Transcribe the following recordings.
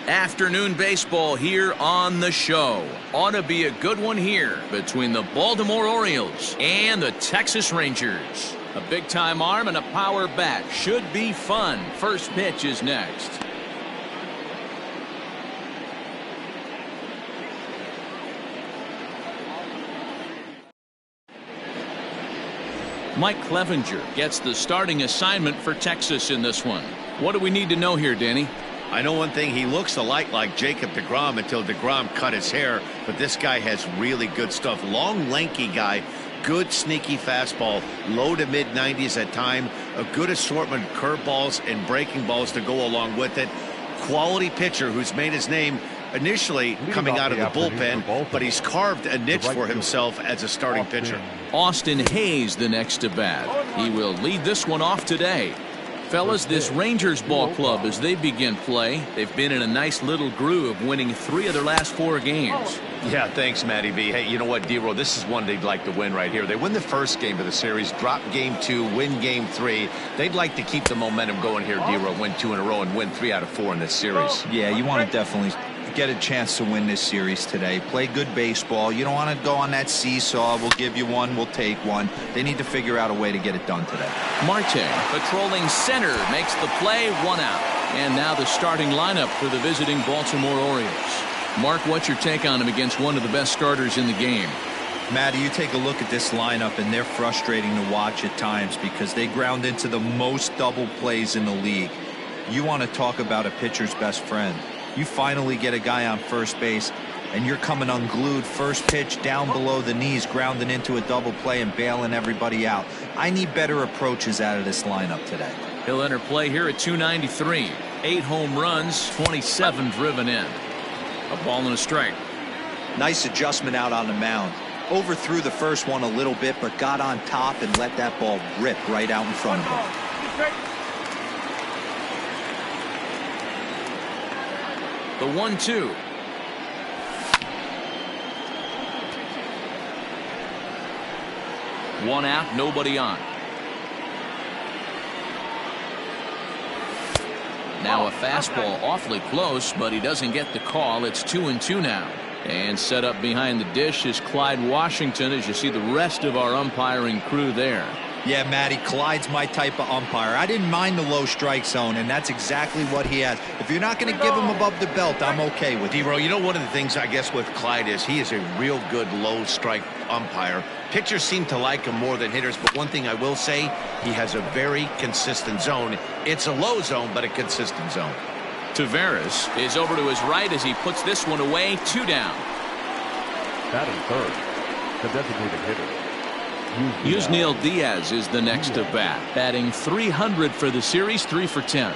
Afternoon baseball here on the show. Ought to be a good one here between the Baltimore Orioles and the Texas Rangers. A big-time arm and a power bat. Should be fun. First pitch is next. Mike Clevenger gets the starting assignment for Texas in this one. What do we need to know here, Danny? I know one thing, he looks a lot like Jacob deGrom until deGrom cut his hair, but this guy has really good stuff. Long, lanky guy, good sneaky fastball, low to mid 90s at time, a good assortment of curveballs and breaking balls to go along with it. Quality pitcher who's made his name initially coming out of the bullpen, but he's carved a niche for himself as a starting pitcher. Austin Hayes the next to bat. He will lead this one off today. Fellas, this Rangers ball club, as they begin play, they've been in a nice little groove, winning 3 of their last 4 games. Yeah, thanks, Matty B. Hey, you know what, D-Roll, this is one they'd like to win right here. They win the first game of the series, drop game 2, win game 3. They'd like to keep the momentum going here, D-Roll, win 2 in a row and win 3 out of 4 in this series. Yeah, you want to definitely get a chance to win this series today. Play good baseball. You don't want to go on that seesaw. We'll give you one, we'll take one. They need to figure out a way to get it done today. Marte patrolling center makes the play, 1 out. And now the starting lineup for the visiting Baltimore Orioles. Mark, what's your take on him against one of the best starters in the game? Matty, you take a look at this lineup and they're frustrating to watch at times because they ground into the most double plays in the league. You want to talk about a pitcher's best friend. You finally get a guy on first base and you're coming unglued, first pitch down below the knees, grounding into a double play and bailing everybody out. I need better approaches out of this lineup today. He'll enter play here at 293. 8 home runs, 27 driven in. A ball and a strike. Nice adjustment out on the mound. Overthrew the first one a little bit, but got on top and let that ball rip right out in front of him. The 1-2. One out, nobody on. Now a fastball awfully close, but he doesn't get the call. It's 2-2 now. And set up behind the dish is Clyde Washington, as you see the rest of our umpiring crew there. Yeah, Matty, Clyde's my type of umpire. I didn't mind the low strike zone, and that's exactly what he has. If you're not going to give him above the belt, I'm okay with it. D-Roll, you know, one of the things I guess with Clyde is he is a real good low strike umpire. Pitchers seem to like him more than hitters, but one thing I will say, he has a very consistent zone. It's a low zone, but a consistent zone. Taveras is over to his right as he puts this one away. 2 down. Batting third, the designated hitter. Yusniel Diaz is the next to bat, batting .300 for the series, 3 for 10.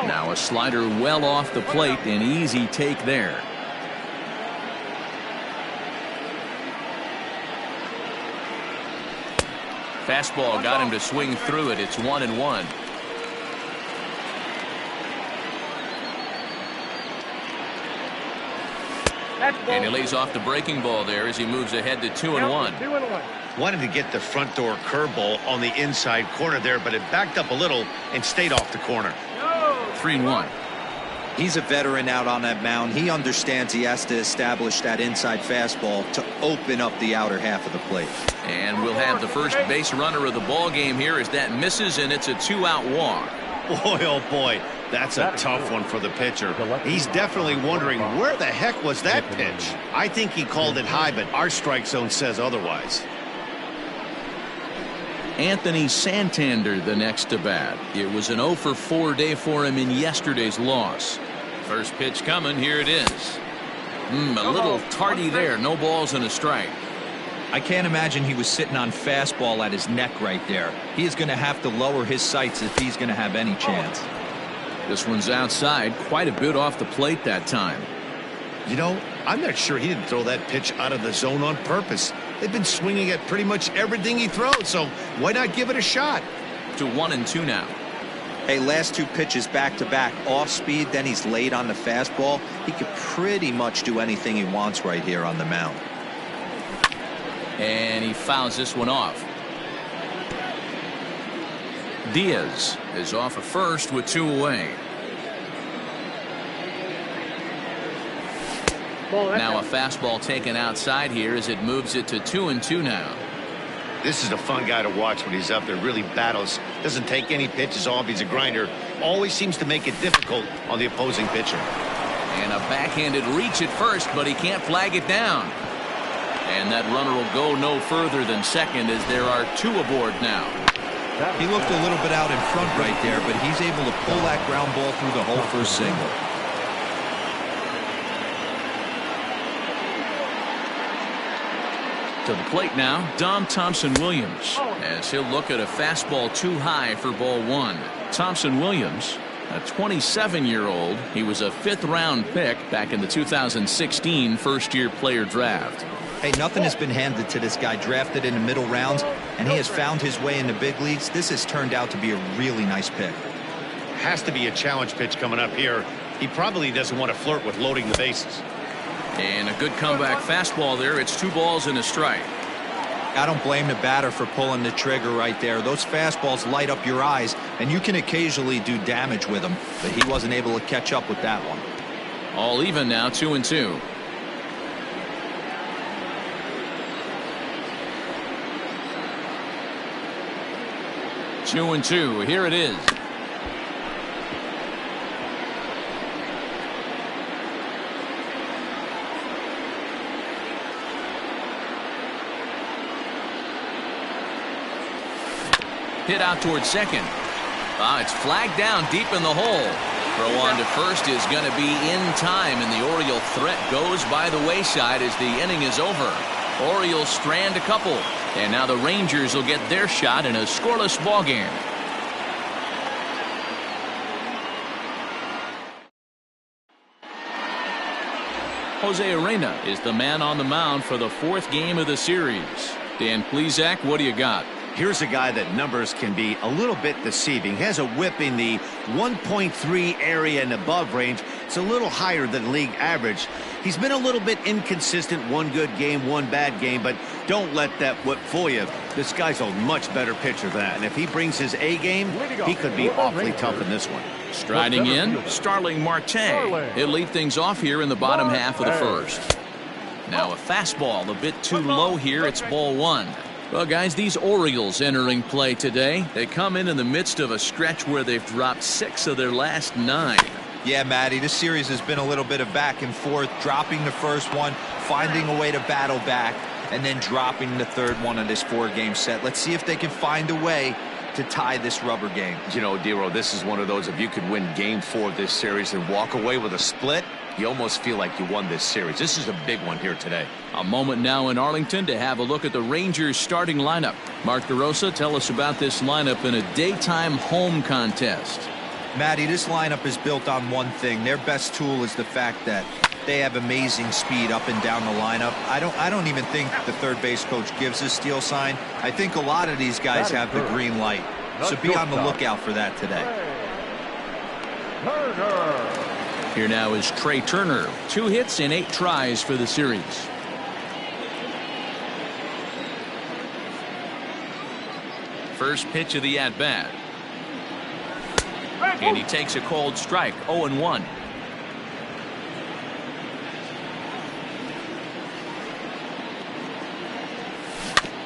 Now a slider well off the plate, an easy take there. Fastball got him to swing through it. It's 1-1. And he lays off the breaking ball there as he moves ahead to 2-1. Wanted to get the front door curveball on the inside corner there, but it backed up a little and stayed off the corner. 3-1. He's a veteran out on that mound. He understands he has to establish that inside fastball to open up the outer half of the plate. And we'll have the first base runner of the ball game here as that misses, and it's a 2-out walk. Boy, oh boy, that's a tough one for the pitcher. He's definitely wondering where the heck was that pitch. I think he called it high, but our strike zone says otherwise. Anthony Santander the next to bat. It was an 0-for-4 day for him in yesterday's loss. First pitch coming, here it is. A little tardy there, no balls and a strike. I can't imagine he was sitting on fastball at his neck right there. He is going to have to lower his sights if he's going to have any chance. This one's outside, quite a bit off the plate that time. You know, I'm not sure he didn't throw that pitch out of the zone on purpose. They've been swinging at pretty much everything he throws, so why not give it a shot? To 1-2 now. Hey, last 2 pitches back-to-back, off speed, then he's late on the fastball. He could pretty much do anything he wants right here on the mound. And he fouls this one off. Diaz is off at first with 2 away. Now a fastball taken outside here as it moves it to 2-2 now. This is a fun guy to watch when he's up there. Really battles. Doesn't take any pitches off. He's a grinder. Always seems to make it difficult on the opposing pitcher. And a backhanded reach at first, but he can't flag it down. And that runner will go no further than second as there are 2 aboard now. He looked a little bit out in front right there, but he's able to pull that ground ball through the hole for a single. To the plate now, Dom Thompson-Williams, as he'll look at a fastball too high for ball 1. Thompson-Williams, a 27-year-old. He was a 5th-round pick back in the 2016 first-year player draft. Hey, nothing has been handed to this guy. Drafted in the middle rounds, and he has found his way in the big leagues. This has turned out to be a really nice pick. Has to be a challenge pitch coming up here. He probably doesn't want to flirt with loading the bases. And a good comeback fastball there. It's 2 balls and a strike. I don't blame the batter for pulling the trigger right there. Those fastballs light up your eyes, and you can occasionally do damage with them, but he wasn't able to catch up with that one. All even now, 2-2. Two and two. Here it is. Hit out towards second. It's flagged down deep in the hole. Throw on to first is going to be in time, and the Oriole threat goes by the wayside as the inning is over. Orioles strand a couple, and now the Rangers will get their shot in a scoreless ball game. Jose Arena is the man on the mound for the 4th game of the series. Dan Plesac, what do you got? Here's a guy that numbers can be a little bit deceiving. He has a whip in the 1.3 area and above range. It's a little higher than league average. He's been a little bit inconsistent. 1 good game, 1 bad game, but don't let that whip fool you. This guy's a much better pitcher than that, and if he brings his A game, he could be awfully tough in this one. Striding in, Starling Marte. He'll lead things off here in the bottom half of the first. Now a fastball a bit too low here. It's ball 1. Well, guys, these Orioles entering play today, they come in the midst of a stretch where they've dropped 6 of their last 9. Yeah, Matty, this series has been a little bit of back and forth, dropping the first one, finding a way to battle back, and then dropping the third one of this 4-game set. Let's see if they can find a way to tie this rubber game. You know, Dero, this is one of those, if you could win game 4 of this series and walk away with a split, you almost feel like you won this series. This is a big one here today. A moment now in Arlington to have a look at the Rangers starting lineup. Mark DeRosa, tell us about this lineup in a daytime home contest. Matty, this lineup is built on one thing. Their best tool is the fact that they have amazing speed up and down the lineup. I don't even think the third base coach gives a steal sign. I think a lot of these guys have the green light. So be on the lookout for that today. Here now is Trey Turner. 2 hits in 8 tries for the series. First pitch of the at-bat. And he takes a cold strike. 0-1.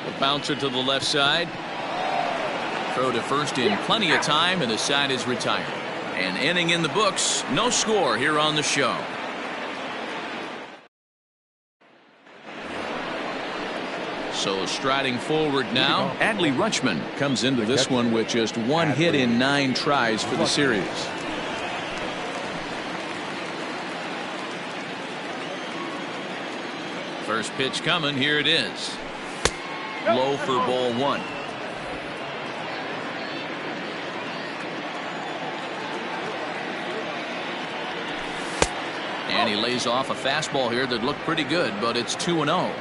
The bouncer to the left side. Throw to first in plenty of time, and the side is retired. An inning in the books. No score here on the show. So striding forward now, Adley Rutschman comes into this one with just 1 hit in 9 tries for the series. First pitch coming. Here it is. Low for ball 1. And he lays off a fastball here that looked pretty good, but it's 2-0.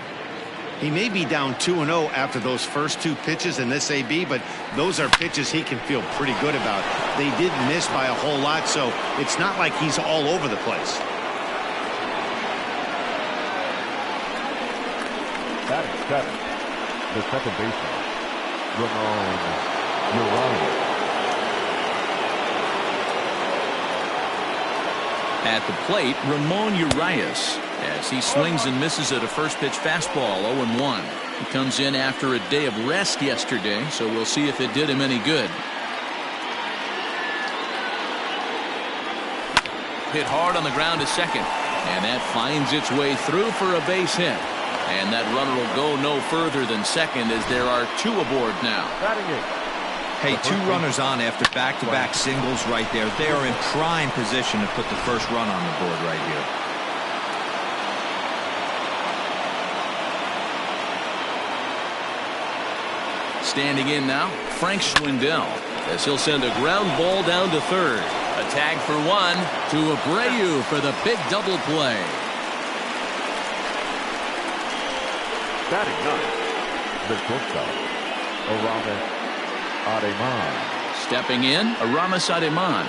He may be down 2-0 after those first 2 pitches in this AB, but those are pitches he can feel pretty good about. They did miss by a whole lot, so it's not like he's all over the place. Batting 7, the second baseman, Ramon Urias. At the plate, Ramon Urias, as he swings and misses at a first pitch fastball. 0-1. He comes in after a day of rest yesterday, so we'll see if it did him any good. Hit hard on the ground to second, and that finds its way through for a base hit. And that runner will go no further than second, as there are 2 aboard now. Hey, 2 runners on after back-to-back singles right there. They are in prime position to put the first run on the board right here. Standing in now, Frank Schwindel, as he'll send a ground ball down to third. A tag for 1 to Abreu for the big double play. Batting 9, the shortstop, Aramis Ademan. Stepping in, Aramis Ademan.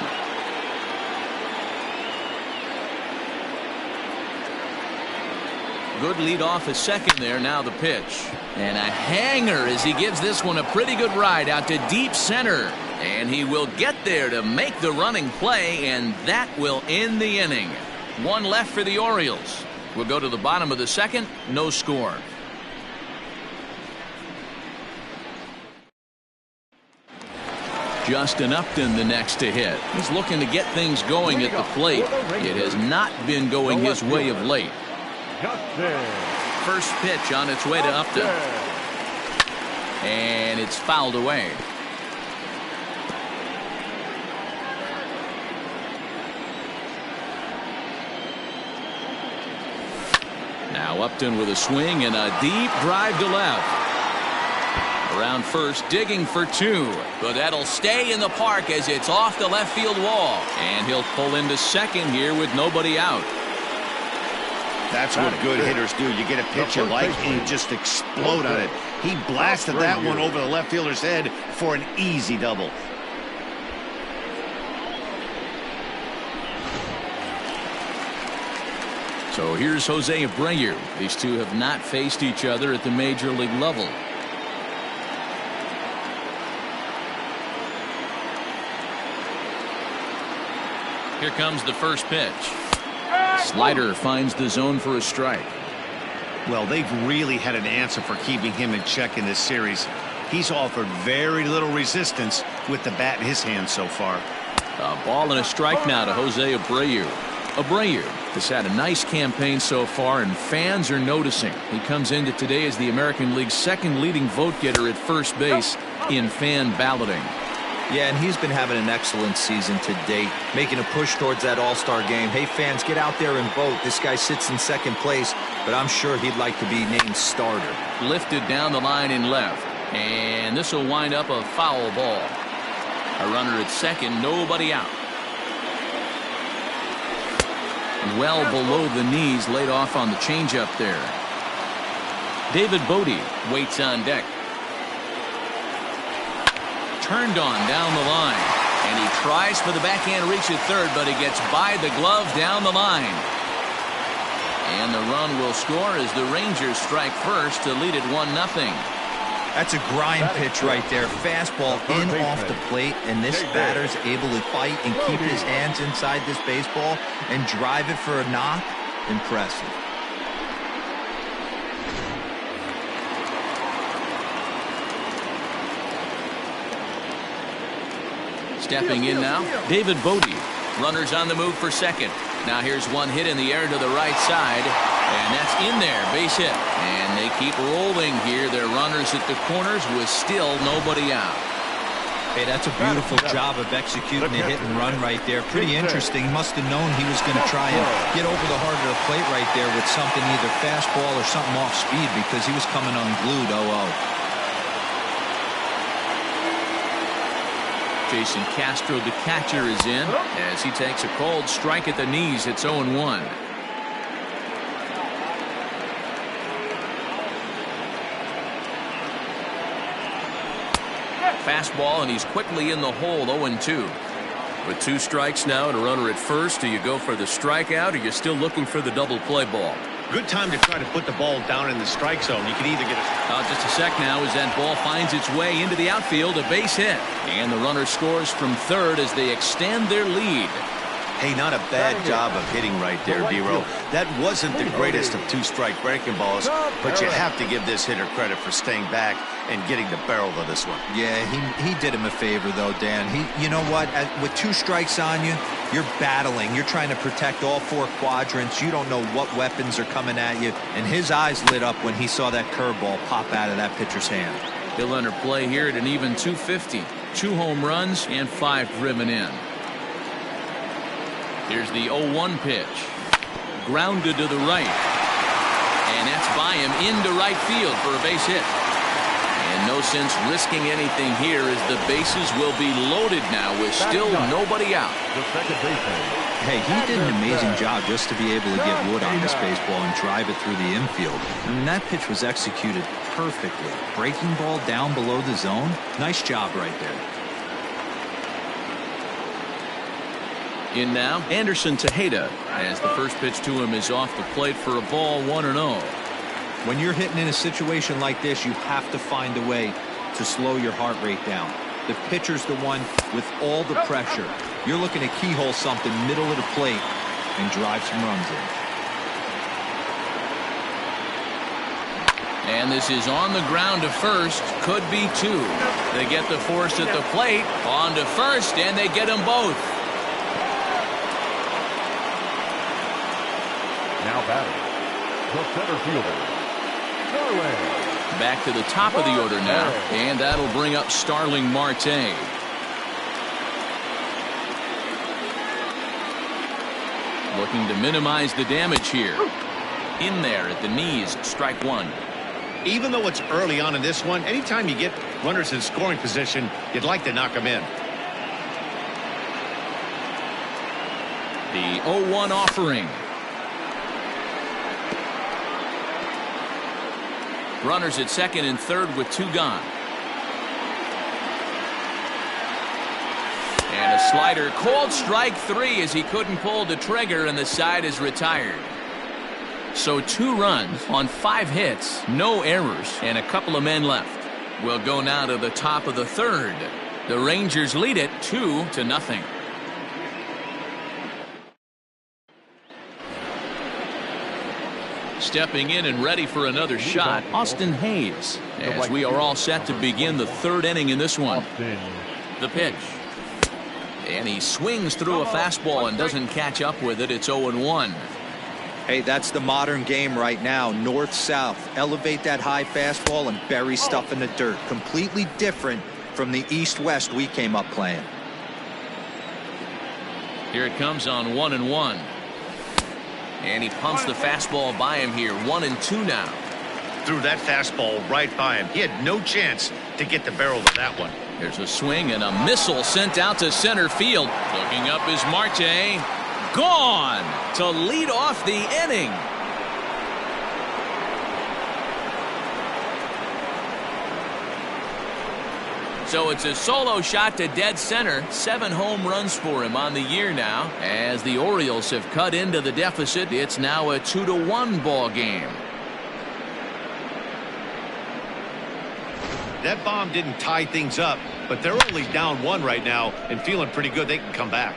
Good lead off at second there. Now the pitch. And a hanger as he gives this one a pretty good ride out to deep center. And he will get there to make the running play, and that will end the inning. 1 left for the Orioles. We'll go to the bottom of the second. No score. Justin Upton the next to hit. He's looking to get things going at the plate. It has not been going his way of late. First pitch on its way to Upton. And it's fouled away. Now Upton with a swing and a deep drive to left. Around first, digging for 2, but that'll stay in the park as it's off the left field wall, and he'll pull into second here with nobody out. That's what good hitters do. You get a pitch you like and you just explode on it. He blasted that one over the left fielder's head for an easy double. So here's Jose Abreu. These 2 have not faced each other at the major league level. Here comes the first pitch. Slider finds the zone for a strike. Well, they've really had an answer for keeping him in check in this series. He's offered very little resistance with the bat in his hand so far. A ball and a strike now to Jose Abreu. Abreu has had a nice campaign so far, and fans are noticing. He comes into today as the American League's 2nd leading vote getter at first base in fan balloting. Yeah, and he's been having an excellent season to date, making a push towards that all-star game. Hey, fans, get out there and vote. This guy sits in 2nd place, but I'm sure he'd like to be named starter. Lifted down the line in left, and this will wind up a foul ball. A runner at second, nobody out. Well below the knees, laid off on the changeup there. David Bodie waits on deck. Turned on down the line, and he tries for the backhand reach at third, but he gets by the glove down the line. And the run will score as the Rangers strike first to lead it 1-0. That's a grind pitch right there. Fastball in off the plate, and this batter's able to fight and keep his hands inside this baseball and drive it for a knock. Impressive. Stepping in now, David Bodie. Runners on the move for second. Now here's one hit in the air to the right side, and that's in there, base hit. And they keep rolling here. Their runners at the corners with still nobody out. Hey, that's a beautiful job of executing a hit and run right there. Pretty interesting. Must have known he was going to try and get over the heart of the plate right there with something, either fastball or something off speed, because he was coming unglued. 0-0. Jason Castro, the catcher, is in as he takes a cold strike at the knees. It's 0-1. Fastball, and he's quickly in the hole. 0-2. With 2 strikes now and a runner at first, do you go for the strikeout, or you're still looking for the double play ball? Good time to try to put the ball down in the strike zone. You can either get just a sec now as that ball finds its way into the outfield, a base hit. And the runner scores from third as they extend their lead. Hey, not a bad job of hitting right there, D-Row. That wasn't the greatest of two-strike breaking balls, but you have to give this hitter credit for staying back and getting the barrel of this one. Yeah, he did him a favor, though, Dan. You know what? With 2 strikes on you, you're battling. You're trying to protect all 4 quadrants. You don't know what weapons are coming at you. And his eyes lit up when he saw that curveball pop out of that pitcher's hand. He'll enter play here at an even 250. 2 home runs and 5 driven in. Here's the 0-1 pitch. Grounded to the right. And that's by him into right field for a base hit. And no sense risking anything here as the bases will be loaded now with still nobody out. Hey, he did an amazing job just to be able to get wood on this baseball and drive it through the infield. I mean, that pitch was executed perfectly. Breaking ball down below the zone. Nice job right there. In now, Anderson Tejeda, as the first pitch to him is off the plate for a ball, 1-0. When you're hitting in a situation like this, you have to find a way to slow your heart rate down. The pitcher's the one with all the pressure. You're looking to keyhole something middle of the plate and drive some runs in. And this is on the ground to first. Could be 2. They get the force at the plate. On to first, and they get them both. Now batting, the center fielder, Starling. Back to the top of the order now, and that'll bring up Starling Marte. Looking to minimize the damage here. In there at the knees, strike 1. Even though it's early on in this one, anytime you get runners in scoring position, you'd like to knock them in. The 0-1 offering. Runners at second and third with 2 gone. And a slider called strike 3 as he couldn't pull the trigger and the side is retired. So 2 runs on 5 hits, no errors, and a couple of men left. We'll go now to the top of the 3rd. The Rangers lead it 2-0. Stepping in and ready for another shot, Austin Hayes, as we are all set to begin the 3rd inning in this one. The pitch. And he swings through a fastball and doesn't catch up with it. It's 0-1. Hey, that's the modern game right now. North-south. Elevate that high fastball and bury stuff in the dirt. Completely different from the east-west we came up playing. Here it comes on 1-1. And he pumps the fastball by him here. 1-2 now. Threw that fastball right by him. He had no chance to get the barrel of that one. There's a swing and a missile sent out to center field. Looking up is Marte. Gone to lead off the inning. So it's a solo shot to dead center. 7 home runs for him on the year now. As the Orioles have cut into the deficit, it's now a 2-1 ball game. That bomb didn't tie things up, but they're only down 1 right now and feeling pretty good they can come back.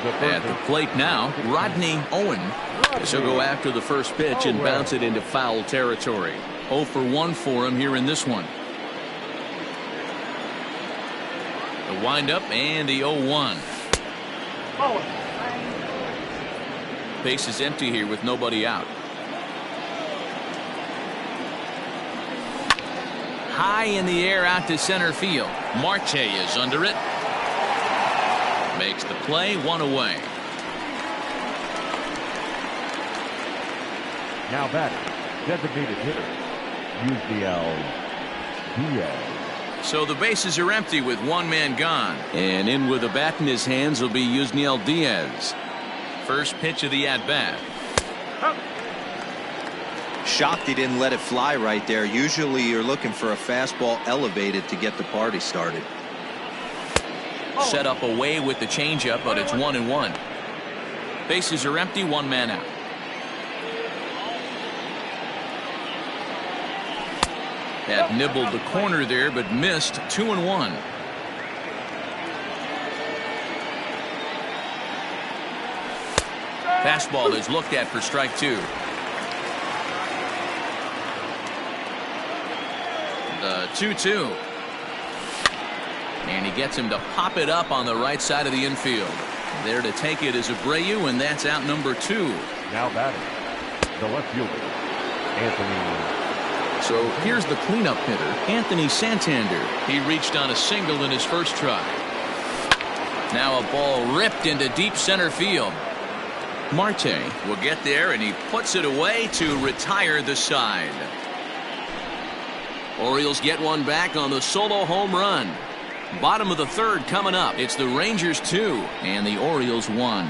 At the plate now, Rodney Owen. He'll go after the first pitch and bounce it into foul territory. 0 for 1 for him here in this one. The windup and the 0-1. Base is empty here with nobody out. High in the air out to center field. Marte is under it. Makes the play, 1 away. Now batting, designated hitter, UBL Diaz. So the bases are empty with 1 man gone. And in with a bat in his hands will be Yusniel Diaz. First pitch of the at-bat. Shocked he didn't let it fly right there. Usually you're looking for a fastball elevated to get the party started. Set up away with the changeup, but it's 1-1. Bases are empty, 1 man out. That nibbled the corner there, but missed 2-1. Fastball is looked at for strike 2. The 2-2. And he gets him to pop it up on the right side of the infield. There to take it is Abreu, and that's out number 2. Now batting, the left fielder, Anthony. So here's the cleanup hitter, Anthony Santander. He reached on a single in his first try. Now a ball ripped into deep center field. Marte will get there, and he puts it away to retire the side. Orioles get one back on the solo home run. Bottom of the third coming up. It's the Rangers 2 and the Orioles 1.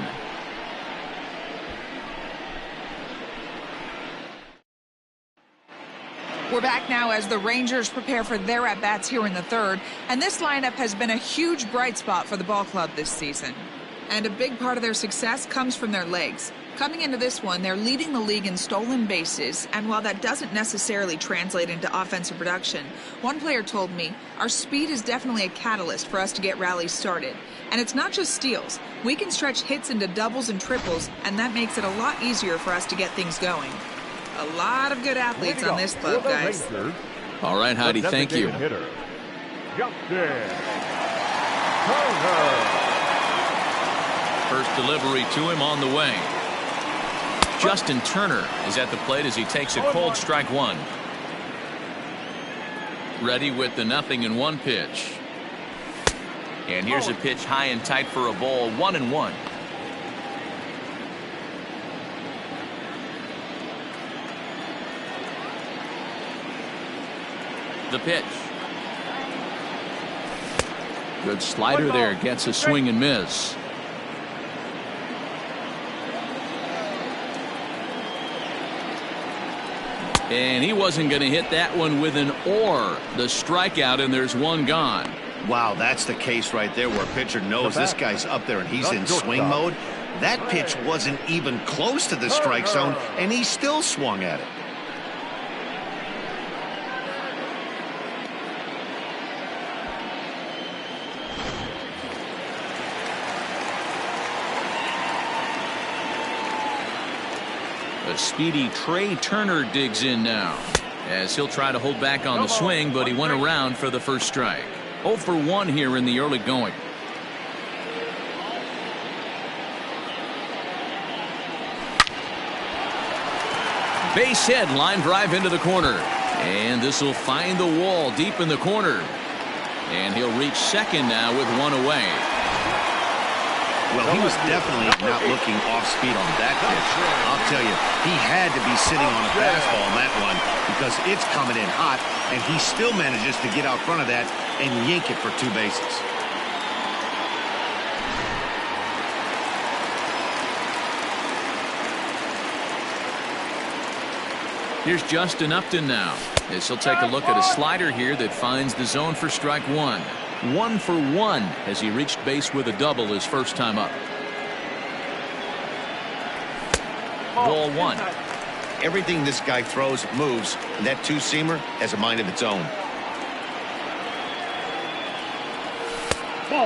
We're back now as the Rangers prepare for their at-bats here in the third. And this lineup has been a huge bright spot for the ball club this season. And a big part of their success comes from their legs. Coming into this one, they're leading the league in stolen bases, and while that doesn't necessarily translate into offensive production, one player told me, our speed is definitely a catalyst for us to get rallies started. And it's not just steals. We can stretch hits into doubles and triples, and that makes it a lot easier for us to get things going. A lot of good athletes on this club, guys. All right, Heidi, thank you. Hitter, Upton. Turner. First delivery to him on the way. Justin Turner is at the plate as he takes a cold strike 1. Ready with the 0-1 pitch. And here's a pitch high and tight for a ball, 1-1. The pitch. Good slider there, gets a swing and miss. And he wasn't going to hit that one with an or. The strikeout, and there's one gone. Wow, that's the case right there where a pitcher knows this guy's up there and he's in swing mode. That pitch wasn't even close to the strike zone, and he still swung at it. A speedy Trey Turner digs in now, as he'll try to hold back on the swing, but he went around for the first strike. 0 for 1 here in the early going. Base hit, line drive into the corner, and this will find the wall deep in the corner, and he'll reach second now with one away. Well, he was definitely not looking off speed on that pitch. I'll tell you, he had to be sitting on a fastball on that one because it's coming in hot, and he still manages to get out front of that and yank it for 2 bases. Here's Justin Upton now, as he'll take a look at a slider here that finds the zone for strike 1. 1 for 1 as he reached base with a double his first time up. Ball 1. Everything this guy throws moves, and that two-seamer has a mind of its own.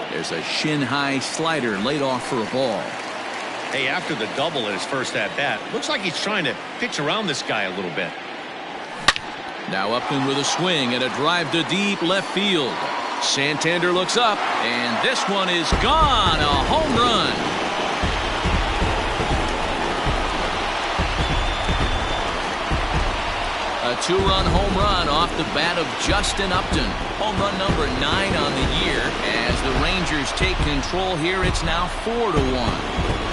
There's a shin-high slider laid off for a ball. Hey, after the double at his first at-bat, looks like he's trying to pitch around this guy a little bit. Now Upton with a swing and a drive to deep left field. Santander looks up, and this one is gone. A home run. A 2-run home run off the bat of Justin Upton. Home run number 9 on the year. As the Rangers take control here, it's now 4-1.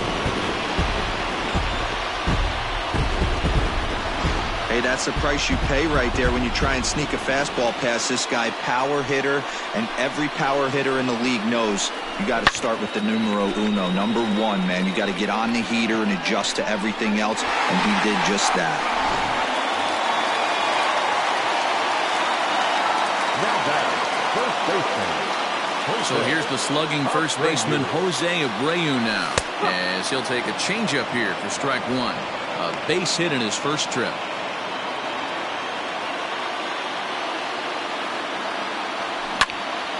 Hey, that's the price you pay right there when you try and sneak a fastball past this guy. Power hitter, and every power hitter in the league knows you got to start with the numero uno, number 1, man. You got to get on the heater and adjust to everything else, and he did just that. Now So here's the slugging first baseman Jose Abreu now, as he'll take a changeup here for strike 1. A base hit in his first trip.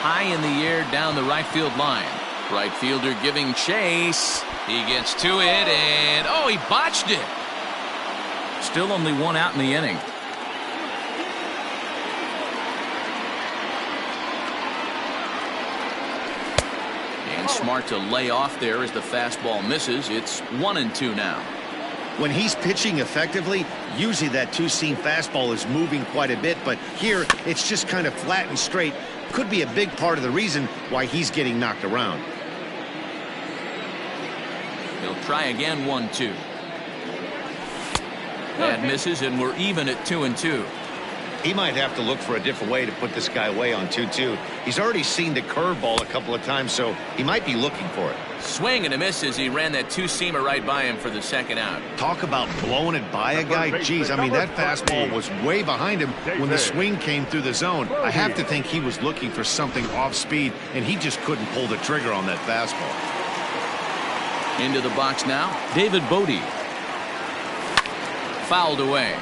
high in the air down the right field line. Right fielder giving chase. He gets to it, and oh, he botched it. Still only one out in the inning. And smart to lay off there as the fastball misses. It's 1-2 now. When he's pitching effectively, usually that two-seam fastball is moving quite a bit, but here it's just kind of flat and straight. Could be a big part of the reason why he's getting knocked around. He'll try again. 1-2. That misses, and we're even at 2-2. He might have to look for a different way to put this guy away on 2-2. He's already seen the curveball a couple of times, so he might be looking for it. Swing and a miss as he ran that two-seamer right by him for the second out. Talk about blowing it by a guy. Geez, I mean, that fastball was way behind him when the swing came through the zone. I have to think he was looking for something off speed, and he just couldn't pull the trigger on that fastball. Into the box now, David Bodie. Fouled away.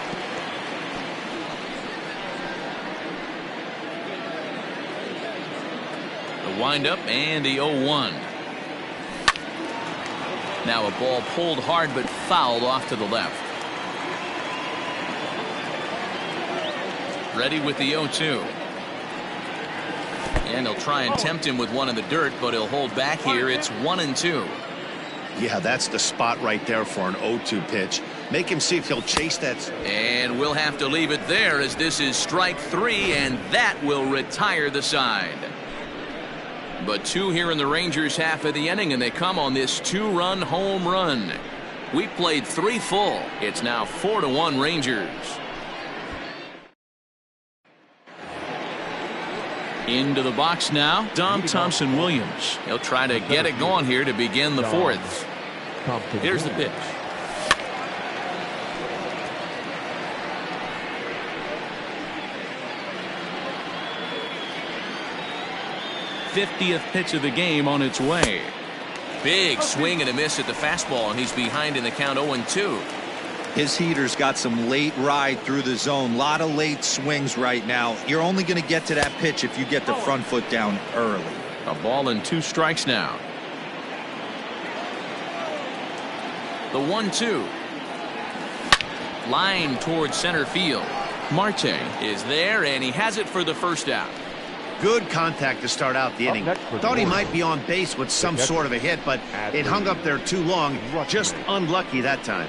The windup and the 0-1. Now a ball pulled hard but fouled off to the left. Ready with the 0-2. And he'll try and tempt him with one in the dirt, but he'll hold back here. It's 1-2. Yeah, that's the spot right there for an 0-2 pitch. Make him see if he'll chase that. And we'll have to leave it there as this is strike 3, and that will retire the side. But 2 here in the Rangers' half of the inning, and they come on this 2-run home run. We played 3 full. It's now 4-1 Rangers. Into the box now, Dom Thompson-Williams. He'll try to get it going here to begin the 4th. Here's the pitch. '50th pitch of the game on its way. Big swing and a miss at the fastball, and he's behind in the count 0-2. His heater's got some late ride through the zone. A lot of late swings right now. You're only going to get to that pitch if you get the front foot down early. A ball and 2 strikes now. The 1-2. Line towards center field. Marte is there, and he has it for the first out. Good contact to start out the inning. Thought he might be on base with some sort of a hit, but it hung up there too long. Just unlucky that time.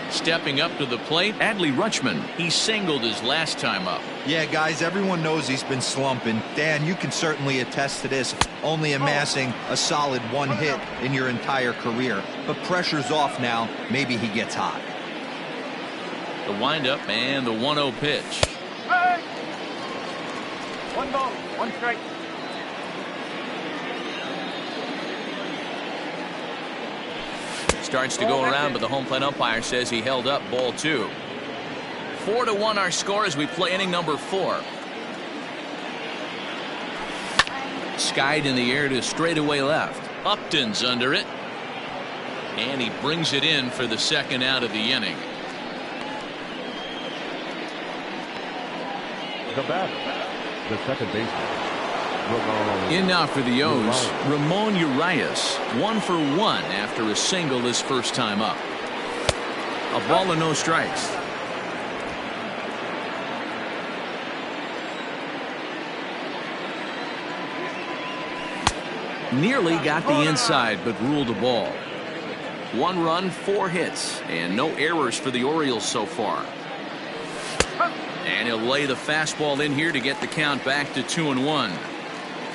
Stepping up to the plate, Adley Rutschman. He singled his last time up. Yeah, guys, everyone knows he's been slumping. Dan, you can certainly attest to this, only amassing a solid 1 hit in your entire career. But pressure's off now. Maybe he gets hot. The windup and the 1-0 pitch. 1 ball, 1 strike. Starts to go around, but the home plate umpire says he held up. Ball 2. 4-1 our score as we play inning number 4. Skied in the air to straightaway left. Upton's under it. And he brings it in for the second out of the inning. The batter, the second baseman, Ramon. In now for the O's, Ramon Urias. 1 for 1 after a single his first time up. A ball and no strikes. Nearly got the inside, but ruled a ball. 1 run, 4 hits, and no errors for the Orioles so far. And he'll lay the fastball in here to get the count back to 2-1.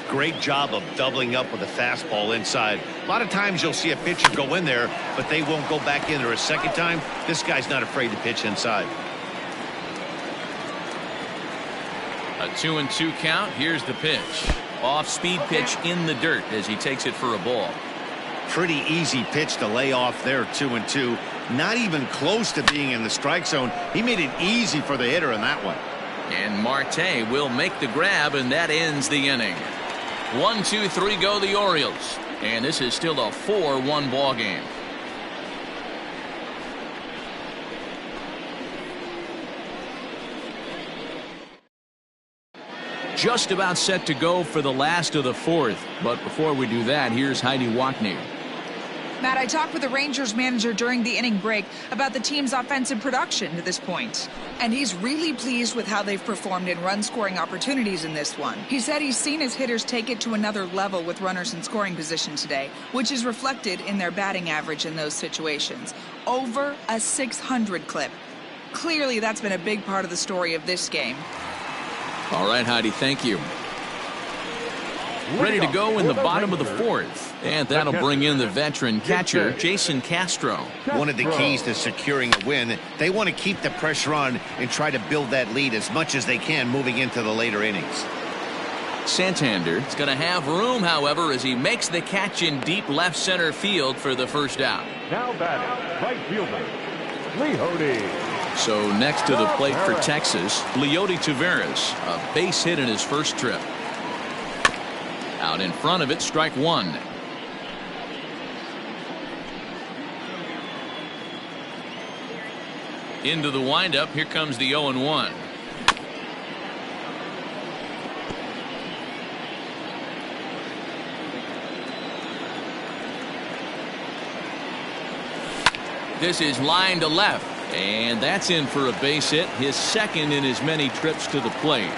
Great job of doubling up with a fastball inside. A lot of times you'll see a pitcher go in there, but they won't go back in there a second time. This guy's not afraid to pitch inside. A 2-2 count. Here's the pitch. Off-speed pitch in the dirt as he takes it for a ball. Pretty easy pitch to lay off there, 2-2. Not even close to being in the strike zone. He made it easy for the hitter in that one. And Marte will make the grab, and that ends the inning. 1-2-3 go the Orioles. And this is still a 4-1 ball game. just about set to go for the last of the fourth. But before we do that, here's Heidi Watney. Matt, I talked with the Rangers manager during the inning break about the team's offensive production to this point. And he's really pleased with how they've performed in run-scoring opportunities in this one. He said he's seen his hitters take it to another level with runners in scoring position today, which is reflected in their batting average in those situations. Over a 600 clip. Clearly, that's been a big part of the story of this game. All right, Heidi, thank you. Ready to go in the bottom of the fourth. And that'll bring in the veteran catcher, Jason Castro. One of the keys to securing a win, they want to keep the pressure on and try to build that lead as much as they can moving into the later innings. Santander is going to have room, however, as he makes the catch in deep left center field for the first out. Now batting, right fielder, Leody. So next to the plate for Texas, Leody Taveras, a base hit in his first trip. Out in front of it, strike one. Into the windup, here comes the 0-1. This is line to left, and that's in for a base hit, his second in as many trips to the plate.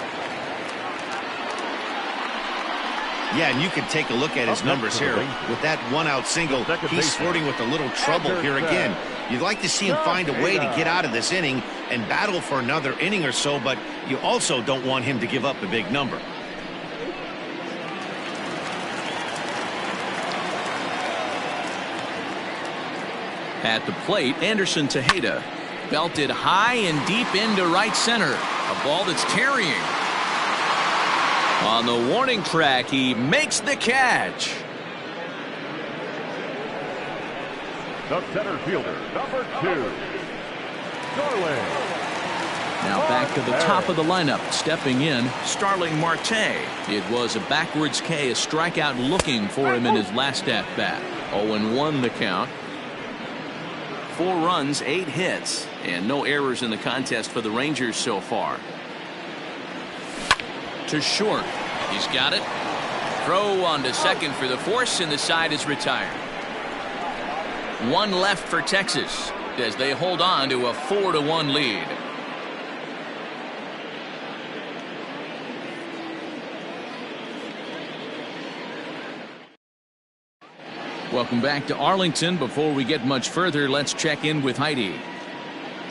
Yeah, and you can take a look at his numbers here. With that one-out single, he's flirting with a little trouble here again. You'd like to see him find a way to get out of this inning and battle for another inning or so, but you also don't want him to give up a big number. At the plate, Anderson Tejeda belted high and deep into right center. A ball that's carrying. On the warning track, he makes the catch. The center fielder, number 2, Starling. Now back to the top of the lineup. Stepping in, Starling Marte. It was a backwards K, a strikeout looking for him in his last at-bat. 0-1 the count. 4 runs, 8 hits, and no errors in the contest for the Rangers so far. To short. He's got it. Throw on to second for the force, and the side is retired. 1 left for Texas as they hold on to a 4-1 lead. Welcome back to Arlington. Before we get much further, let's check in with Heidi.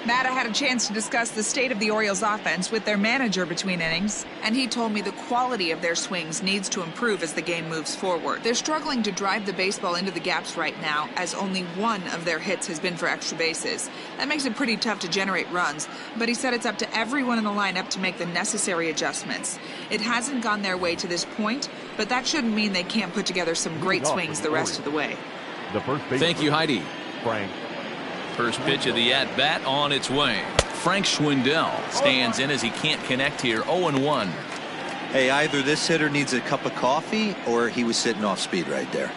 Matt, I had a chance to discuss the state of the Orioles offense with their manager between innings, and he told me the quality of their swings needs to improve as the game moves forward. They're struggling to drive the baseball into the gaps right now, as only 1 of their hits has been for extra bases. That makes it pretty tough to generate runs, but he said it's up to everyone in the lineup to make the necessary adjustments. It hasn't gone their way to this point, but that shouldn't mean they can't put together some great swings the rest of the way. Thank you, Heidi. Frank. First pitch of the at-bat on its way. Frank Schwindel stands in as he can't connect here. 0-1. Hey, either this hitter needs a cup of coffee or he was sitting off speed right there.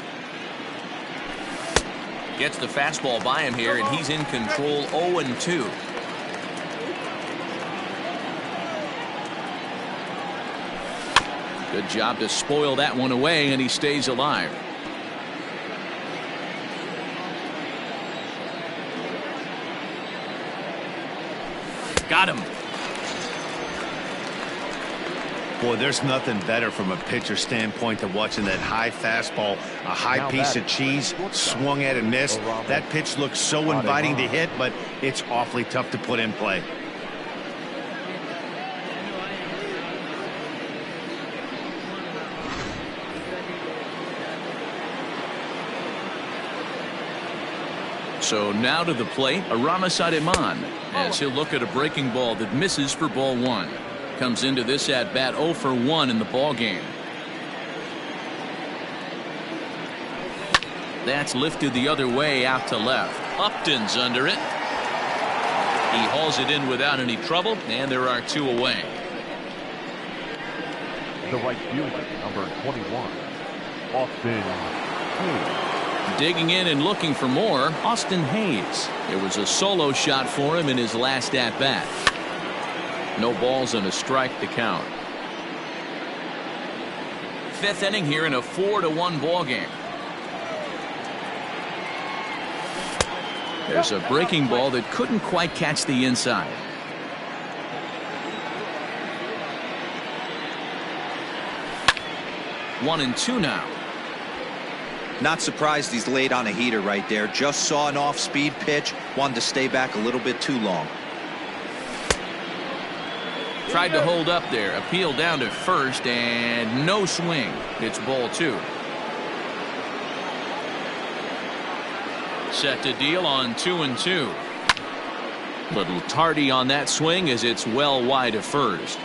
Gets the fastball by him here, and he's in control. 0-2. Good job to spoil that one away, and he stays alive. Got him. Boy, there's nothing better from a pitcher standpoint than watching that high fastball, a high piece of cheese, swung at and missed. That pitch looks so inviting to hit, but it's awfully tough to put in play. So now to the plate, Aramis Ademan, as he'll look at a breaking ball that misses for ball 1. Comes into this at-bat 0-for-1 in the ball game. That's lifted the other way out to left. Upton's under it. He hauls it in without any trouble, and there are 2 away. The right fielder, number 21, Austin Hayes. Digging in and looking for more, Austin Hayes. It was a solo shot for him in his last at-bat. No balls and a strike to count. Fifth inning here in a 4-1 ball game. There's a breaking ball that couldn't quite catch the inside. One and two now. Not surprised he's laid on a heater right there. Just saw an off-speed pitch. Wanted to stay back a little bit too long. Tried to hold up there. Appeal down to first and no swing. It's ball two. Set to deal on 2-2. Little tardy on that swing as it's well wide of first.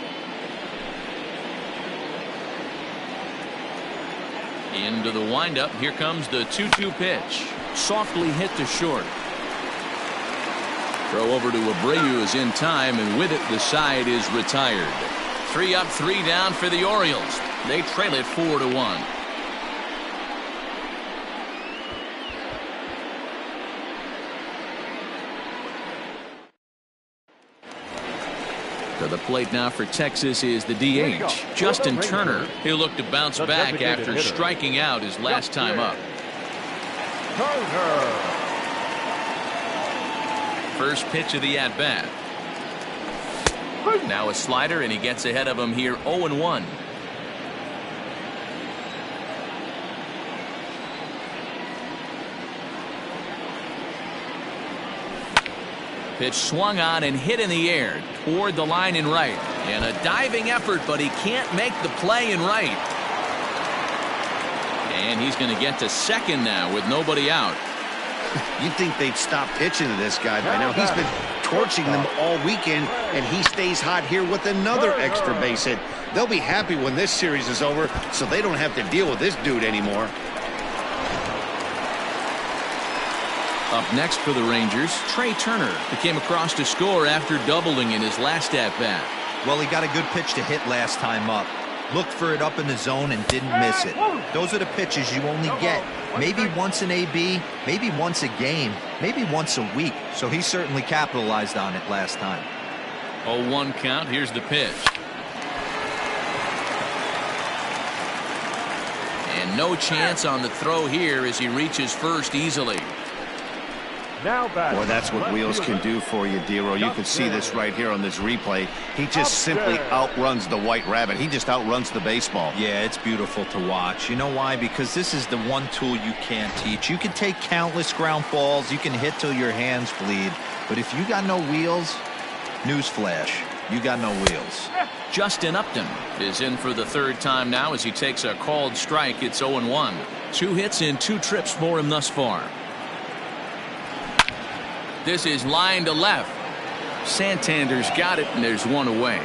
Into the windup. Here comes the 2-2 pitch. Softly hit to short. Throw over to Abreu is in time, and with it the side is retired. 3 up, 3 down for the Orioles. They trail it 4-1. To the plate now for Texas is the DH, Justin Turner. He'll look to bounce back after striking out his last time up. First pitch of the at-bat. Now a slider, and he gets ahead of him here 0-1. Pitch swung on and hit in the air toward the line in right. And a diving effort, but he can't make the play in right. And he's going to get to second now with nobody out. You'd think they'd stop pitching to this guy by now. He's been torching them all weekend, and he stays hot here with another extra base hit. They'll be happy when this series is over, so they don't have to deal with this dude anymore. Up next for the Rangers, Trey Turner, who came across to score after doubling in his last at-bat. Well, he got a good pitch to hit last time up. Looked for it up in the zone and didn't miss it. Those are the pitches you only get maybe once in AB, maybe once a game, maybe once a week. So he certainly capitalized on it last time. 0-1 count. Here's the pitch. And no chance on the throw here as he reaches first easily. Boy, that's what wheels can do for you, Dero. You can see this right here on this replay. He just simply outruns the white rabbit. He just outruns the baseball. Yeah, it's beautiful to watch. You know why? Because this is the one tool you can't teach. You can take countless ground balls. You can hit till your hands bleed. But if you got no wheels, newsflash, you got no wheels. Justin Upton is in for the third time now as he takes a called strike. It's 0-1. 2 hits in 2 trips for him thus far. This is line to left. Santander's got it, and there's one away.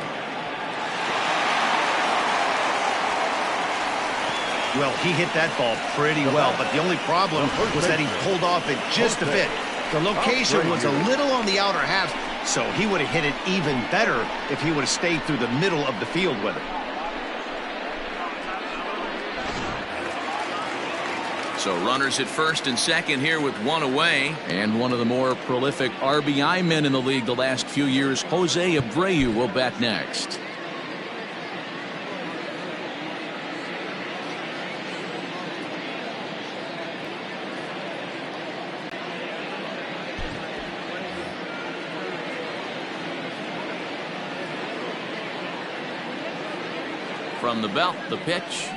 Well, he hit that ball pretty well, but the only problem was that he pulled off it just a bit. The location was a little on the outer half, so he would have hit it even better if he would have stayed through the middle of the field with it. So runners at first and second here with one away. And one of the more prolific RBI men in the league the last few years, Jose Abreu, will bat next. From the belt, the pitch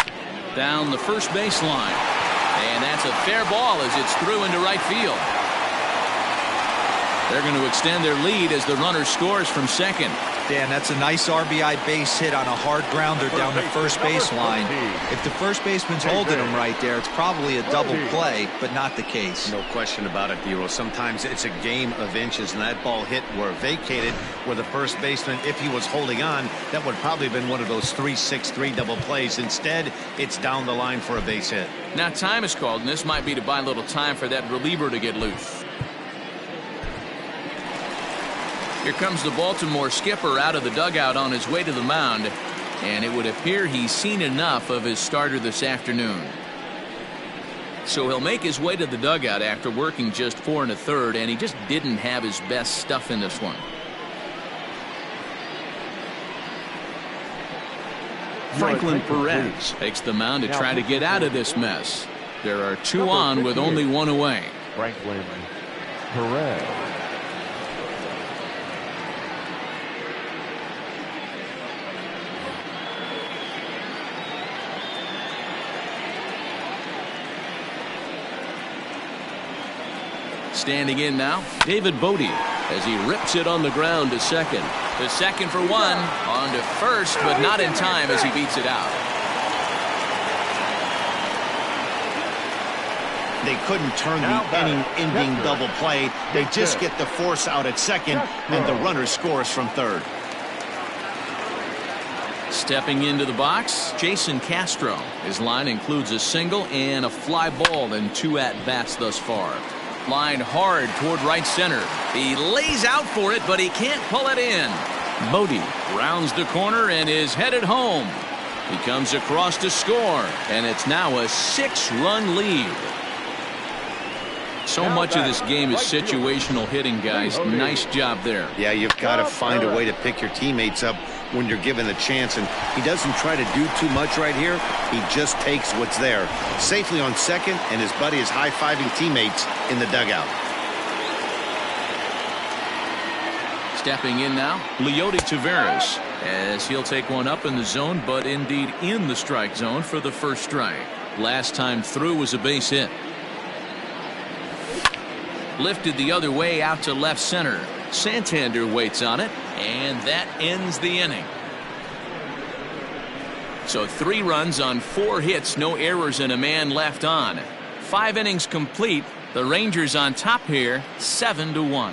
down the first baseline. And that's a fair ball as it's through into right field. They're going to extend their lead as the runner scores from second. Dan, that's a nice RBI base hit on a hard grounder down the first baseline. If the first baseman's holding him right there, it's probably a double play, but not the case. No question about it, Dero. Sometimes it's a game of inches, and that ball hit where vacated where the first baseman, if he was holding on, that would probably have been one of those 3-6-3 double plays. Instead, it's down the line for a base hit. Now time is called, and this might be to buy a little time for that reliever to get loose. Here comes the Baltimore skipper out of the dugout on his way to the mound, and it would appear he's seen enough of his starter this afternoon. So he'll make his way to the dugout after working just 4 1/3, and he just didn't have his best stuff in this one. Franklin Perez takes the mound to try to get out of this mess. There are two on with only one away. Franklin Perez. Standing in now, David Bodie, as he rips it on the ground to second. To second for one, on to first, but not in time as he beats it out. They couldn't turn the inning-ending double play. They just get the force out at second, and the runner scores from third. Stepping into the box, Jason Castro. His line includes a single and a fly ball in 2 at-bats thus far. Line hard toward right center. He lays out for it, but he can't pull it in. Bodie rounds the corner and is headed home. He comes across to score, and it's now a 6-run lead. So much of this game is situational hitting, guys. Nice job there. Yeah, you've got to find a way to pick your teammates up when you're given the chance, and he doesn't try to do too much right here. He just takes what's there. Safely on second, and his buddy is high-fiving teammates in the dugout. Stepping in now, Leody Taveras, as he'll take one up in the zone, but indeed in the strike zone for the first strike. Last time through was a base hit. Lifted the other way out to left center. Santander waits on it, and that ends the inning. So 3 runs on 4 hits, no errors, and a man left on. 5 innings complete. The Rangers on top here, 7-1.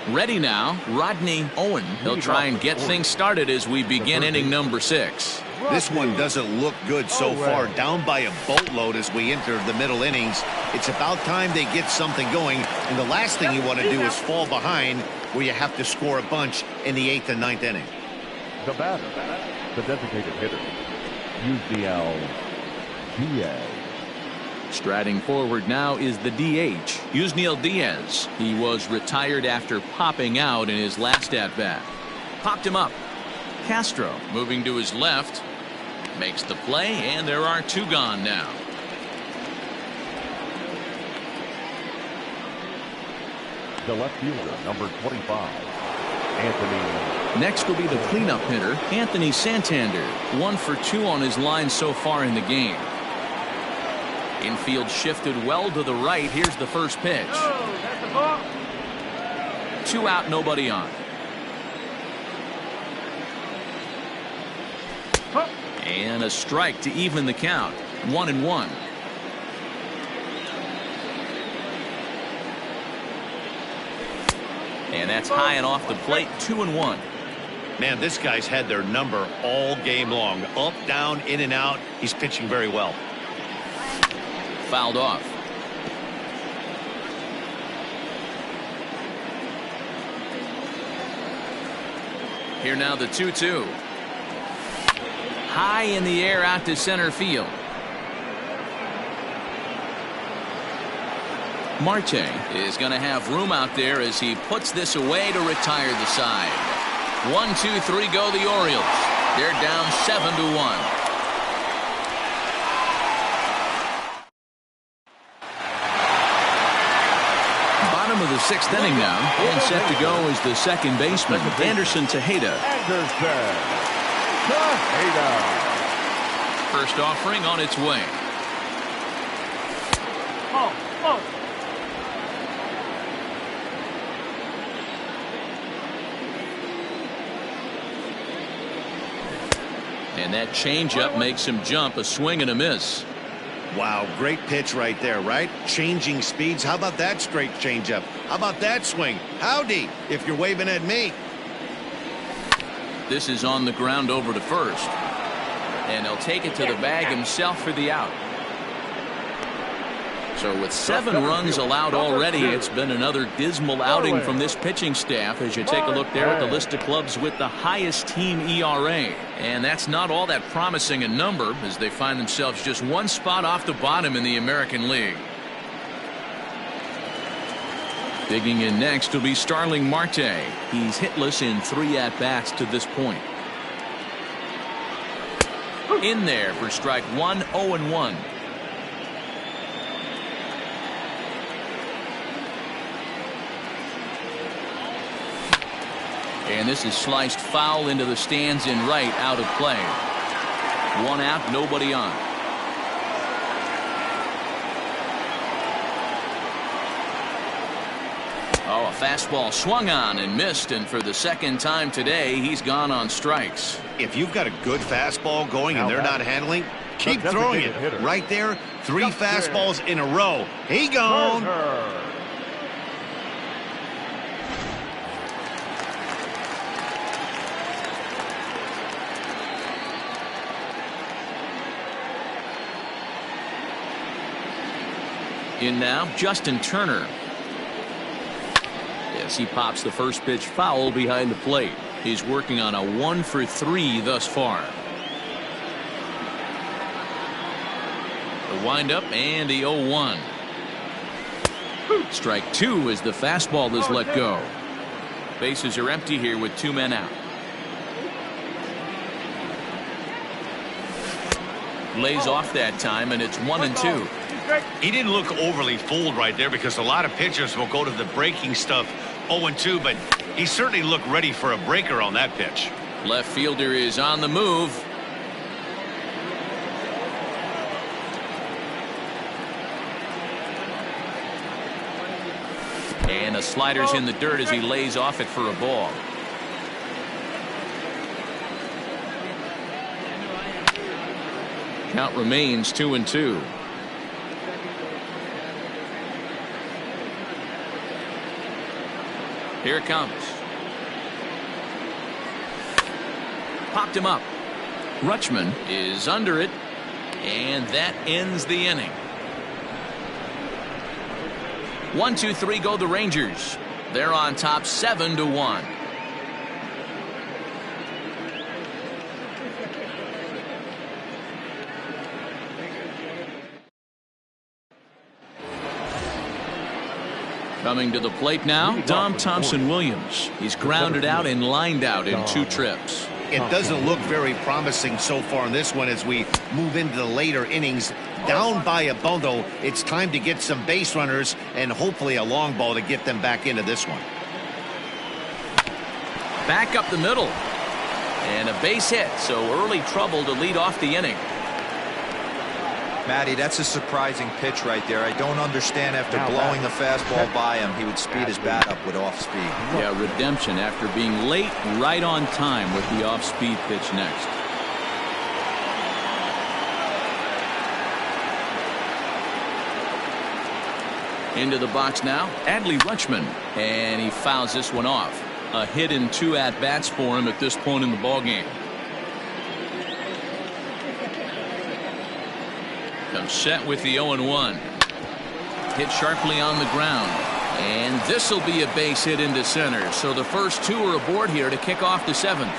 Ready now, Rodney Owen. He'll try and get things started as we begin inning number 6. This one doesn't look good so far. Down by a boatload as we enter the middle innings. It's about time they get something going, and the last thing you want to do is fall behind where you have to score a bunch in the 8th and 9th inning. The batter, the designated hitter, UZL Diaz. Striding forward now is the DH, Yusniel Diaz. He was retired after popping out in his last at-bat. Popped him up. Castro moving to his left. Makes the play, and there are 2 gone now. The left fielder, number 25, Anthony. Next will be the cleanup hitter, Anthony Santander. 1 for 2 on his line so far in the game. Infield shifted well to the right. Here's the first pitch. 2 out, nobody on. And a strike to even the count. 1-1. And that's high and off the plate. 2-1. Man, this guy's had their number all game long. Up, down, in and out. He's pitching very well. Fouled off. Here now the 2-2. High in the air out to center field. Marte is going to have room out there as he puts this away to retire the side. 1, 2, 3 go the Orioles. They're down 7-1. Bottom of the 6th inning now, and set to go is the second baseman, Anderson Tejeda. First offering on its way. And that changeup makes him jump. A swing and a miss. Wow, great pitch right there, right? Changing speeds. How about that straight changeup? How about that swing? Howdy, if you're waving at me. This is on the ground over to first. And he'll take it to the bag himself for the out. So with 7 runs allowed already, it's been another dismal outing from this pitching staff as you take a look there at the list of clubs with the highest team ERA. And that's not all that promising a number as they find themselves just 1 spot off the bottom in the American League. Digging in next will be Starling Marte. He's hitless in 3 at-bats to this point. In there for strike 1, 0-1. And this is sliced foul into the stands in right, out of play. 1 out, nobody on. Oh, a fastball swung on and missed, and for the second time today, he's gone on strikes. If you've got a good fastball going and they're not handling, keep throwing it. Right there, 3 fastballs in a row. He gone. In now, Justin Turner. Yes, he pops the first pitch foul behind the plate. He's working on a 1 for 3 thus far. The windup and the 0-1. Strike 2 as the fastball is let go. Bases are empty here with 2 men out. Lays off that time, and it's 1-2. He didn't look overly fooled right there because a lot of pitchers will go to the breaking stuff 0-2, but he certainly looked ready for a breaker on that pitch. Left fielder is on the move. And a slider's in the dirt as he lays off it for a ball. Count remains 2-2. Here it comes. Popped him up. Rutschman is under it, and that ends the inning. 1, 2, 3 go the Rangers. They're on top 7-1. Coming to the plate now, Dom Thompson-Williams. He's grounded out and lined out in 2 trips. It doesn't look very promising so far in this one as we move into the later innings. Down by a bundle, it's time to get some base runners and hopefully a long ball to get them back into this one. Back up the middle. And a base hit, so early trouble to lead off the inning. Matty, that's a surprising pitch right there. I don't understand after blowing the fastball by him, he would speed his bat up with off speed. Yeah, redemption after being late, right on time with the off-speed pitch next. Into the box now, Adley Rutschman, and he fouls this one off. A hit in 2 at-bats for him at this point in the ballgame. Comes set with the 0-1. Hit sharply on the ground. And this will be a base hit into center. So the first 2 are aboard here to kick off the 7th.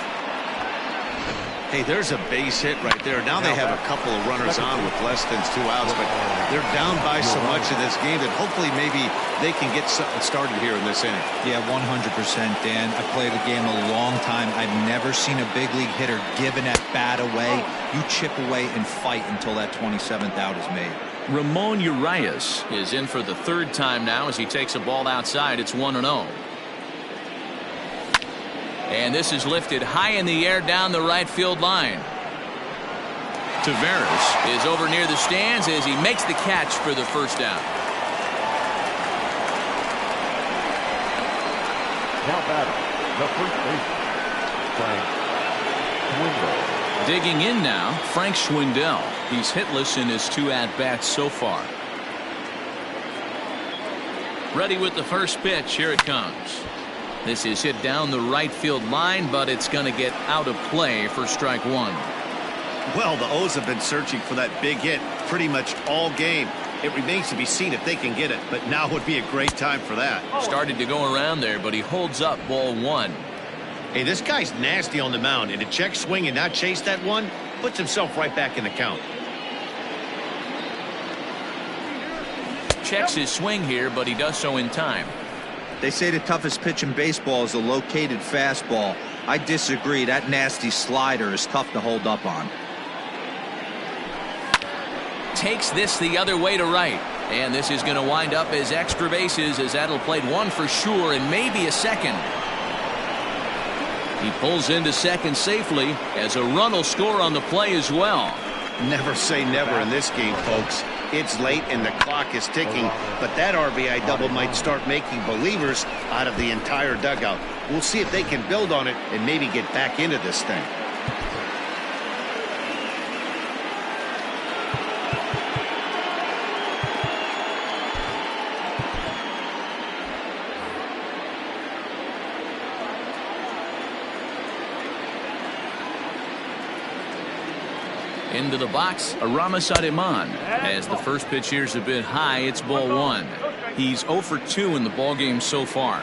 Hey, there's a base hit right there. Now they have a couple of runners on with less than 2 outs, but they're down by so much in this game that hopefully maybe they can get something started here in this inning. Yeah, 100%, Dan. I played the game a long time. I've never seen a big league hitter give an at-bat away. You chip away and fight until that 27th out is made. Ramon Urias is in for the 3rd time now as he takes a ball outside. It's 1-0. And this is lifted high in the air down the right field line. Taveras is over near the stands as he makes the catch for the first down. Now batting, the first baseman, Frank Schwindel. Digging in now, Frank Schwindel. He's hitless in his 2 at-bats so far. Ready with the first pitch. Here it comes. This is hit down the right field line, but it's going to get out of play for strike 1. Well, the O's have been searching for that big hit pretty much all game. It remains to be seen if they can get it, but now would be a great time for that. Started to go around there, but he holds up ball 1. Hey, this guy's nasty on the mound, and to check swing and not chase that one puts himself right back in the count. Checks his swing here, but he does so in time. They say the toughest pitch in baseball is a located fastball. I disagree. That nasty slider is tough to hold up on. Takes this the other way to right. And this is going to wind up as extra bases, as that'll play one for sure and maybe a second. He pulls into second safely, as a run will score on the play as well. Never say never in this game, folks. It's late and the clock is ticking, but that RBI double might start making believers out of the entire dugout. We'll see if they can build on it and maybe get back into this thing. Into the box, Aramas-Ademan. As the first pitch here's a bit high, it's ball one. He's 0 for 2 in the ballgame so far.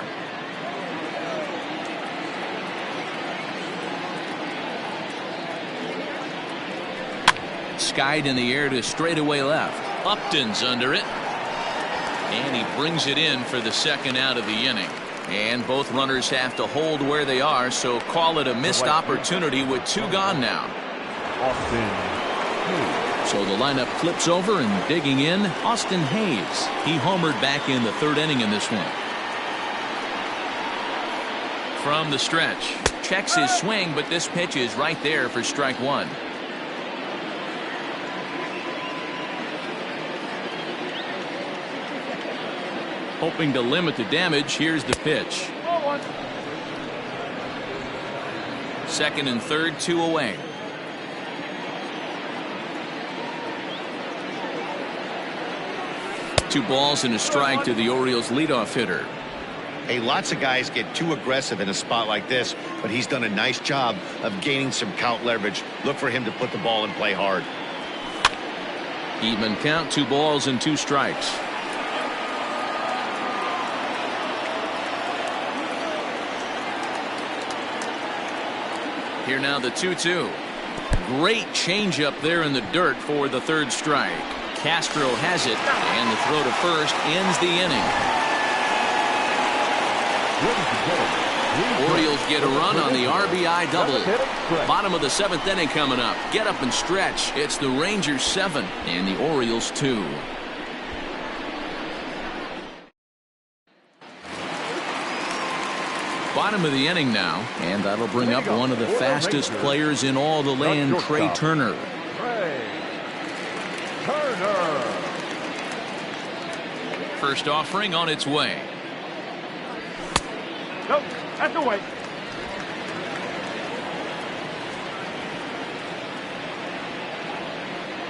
Skied in the air to straightaway left. Upton's under it. And he brings it in for the second out of the inning. And both runners have to hold where they are, so call it a missed opportunity with 2 gone now. So the lineup flips over, and digging in, Austin Hayes. He homered back in the 3rd inning in this one. From the stretch, checks his swing, but this pitch is right there for strike 1. Hoping to limit the damage, here's the pitch. Second and third, 2 away. Two balls and a strike to the Orioles leadoff hitter. Hey, lots of guys get too aggressive in a spot like this, but he's done a nice job of gaining some count leverage. Look for him to put the ball in play hard. Even count, 2 balls and 2 strikes. Here now the 2-2. Great changeup there in the dirt for the 3rd strike. Castro has it, and the throw to first ends the inning. Orioles get a run on the RBI double. Bottom of the 7th inning coming up. Get up and stretch. It's the Rangers 7 and the Orioles 2. Bottom of the inning now, and that'll bring up one of the fastest players in all the land, Trey Turner. First offering on its way. Nope, that's away.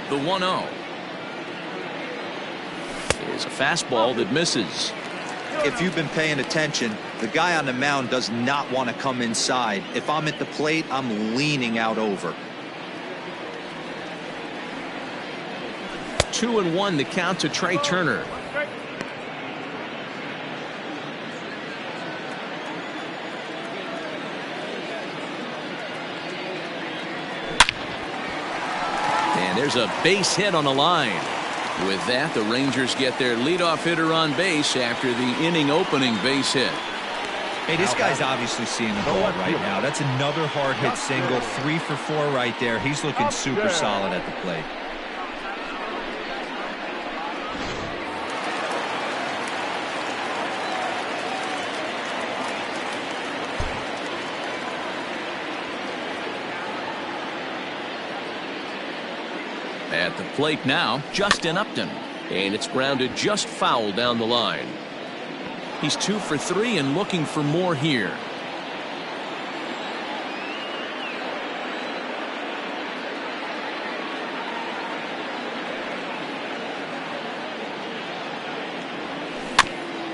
The 1-0 is a fastball that misses. If you've been paying attention, the guy on the mound does not want to come inside. If I'm at the plate, I'm leaning out over. 2-1 the count to Trey Turner. And there's a base hit on the line. With that, the Rangers get their leadoff hitter on base after the inning opening base hit. Hey, this guy's obviously seeing the ball right now. That's another hard hit single. 3 for 4 right there. He's looking super solid at the plate. At the plate now, Justin Upton. And it's grounded just foul down the line. He's 2 for 3 and looking for more here.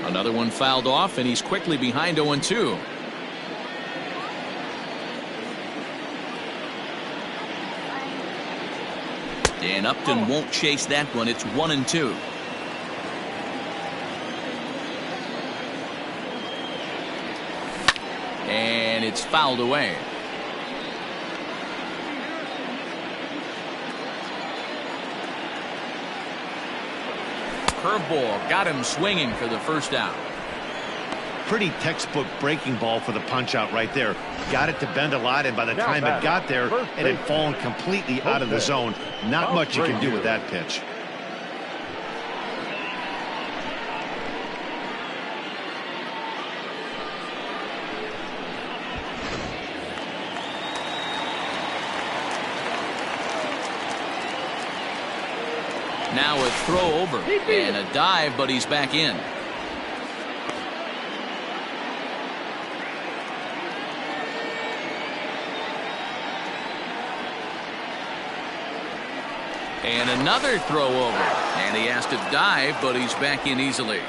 Another one fouled off, and he's quickly behind 0-2. And Upton won't chase that one. It's 1-2. And it's fouled away. Curveball got him swinging for the first out. pretty textbook breaking ball for the punch out right there. Got it to bend a lot, and by the time it got there, it had fallen completely out of the zone. Not much you can do with that pitch. Now a throw over and a dive, but he's back in. And another throw over, and he has to dive, but he's back in easily.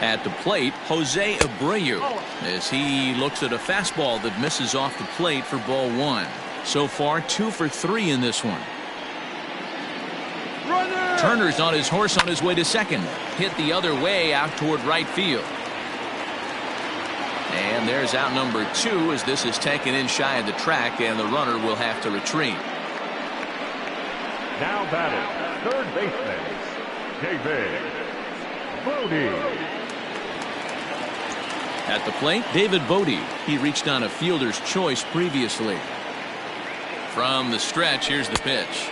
At the plate, Jose Abreu, as he looks at a fastball that misses off the plate for ball one. So far, 2 for 3 in this one. Runner! Turner's on his horse on his way to second. Hit the other way out toward right field. And there's out number 2 as this is taken in shy of the track, and the runner will have to retreat. Now batting, third baseman, David Bodie. At the plate, David Bodie. He reached on a fielder's choice previously. From the stretch, here's the pitch.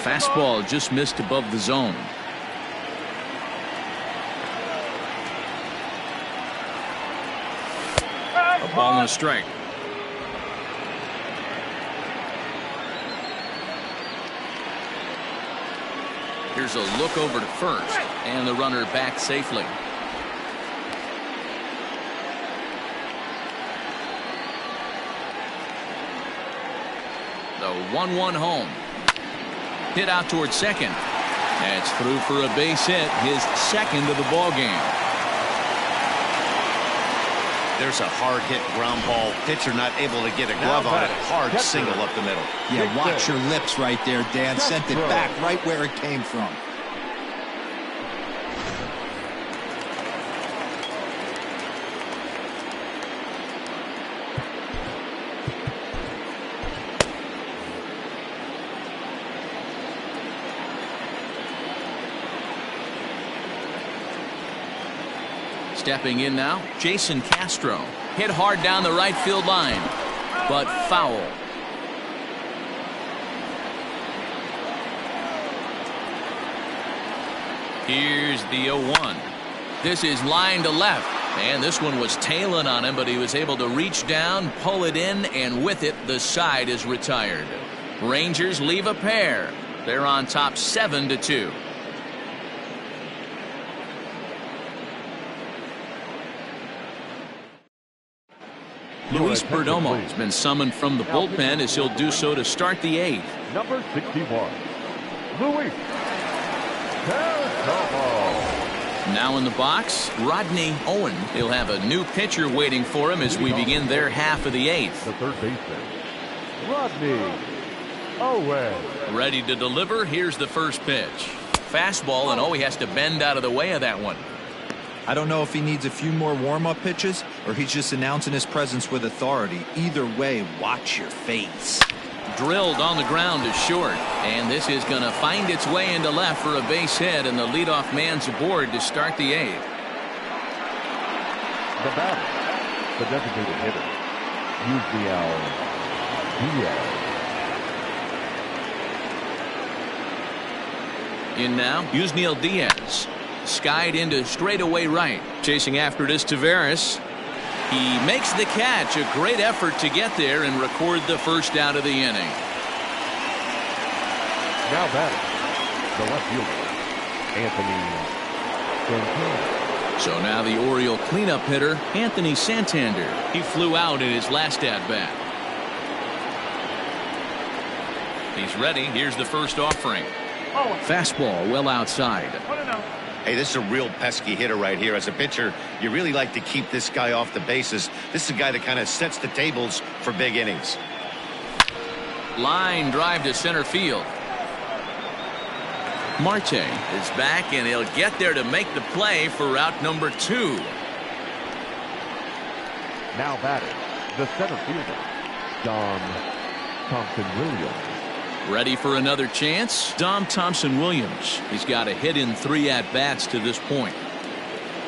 Fastball just missed above the zone. A ball and a strike. Here's a look over to first, and the runner back safely. The 1-1 home. Hit out towards second. That's through for a base hit, his second of the ball game. There's a hard hit ground ball. Pitcher not able to get a glove on it. Hard single up the middle. Yeah, watch your lips right there, Dan. Sent it back right where it came from. Stepping in now, Jason Castro. Hit hard down the right field line, but foul. Here's the 0-1. This is line to left, and this one was tailing on him, but he was able to reach down, pull it in, and with it, the side is retired. Rangers leave a pair. They're on top 7-2. Luis Perdomo has been summoned from the bullpen as he'll do so to start the 8th. Number 61, Luis Perdomo. Now in the box, Rodney Owen. He'll have a new pitcher waiting for him as we begin their half of the 8th. The third baseman, Rodney Owen. Ready to deliver. Here's the first pitch. Fastball, and he has to bend out of the way of that one. I don't know if he needs a few more warm-up pitches or he's just announcing his presence with authority. Either way, watch your face. Drilled on the ground is short, and this is going to find its way into left for a base hit, and the leadoff man's aboard to start the 8th. The batter, the designated hitter, Yusniel Diaz. In now, Yusniel Diaz. Skied into straightaway right. Chasing after it is Taveras. He makes the catch. A great effort to get there and record the first out of the inning. Now batting, the left fielder, Anthony Santander. So now the Oriole cleanup hitter, Anthony Santander. He flew out in his last at-bat. He's ready. Here's the first offering. Fastball well outside. Hey, this is a real pesky hitter right here. As a pitcher, you really like to keep this guy off the bases. This is a guy that kind of sets the tables for big innings. Line drive to center field. Marte is back, and he'll get there to make the play for route number 2. Now batting, the center fielder, Don Thompson-Williams. Ready for another chance? Dom Thompson-Williams. He's got a hit in 3 at-bats to this point.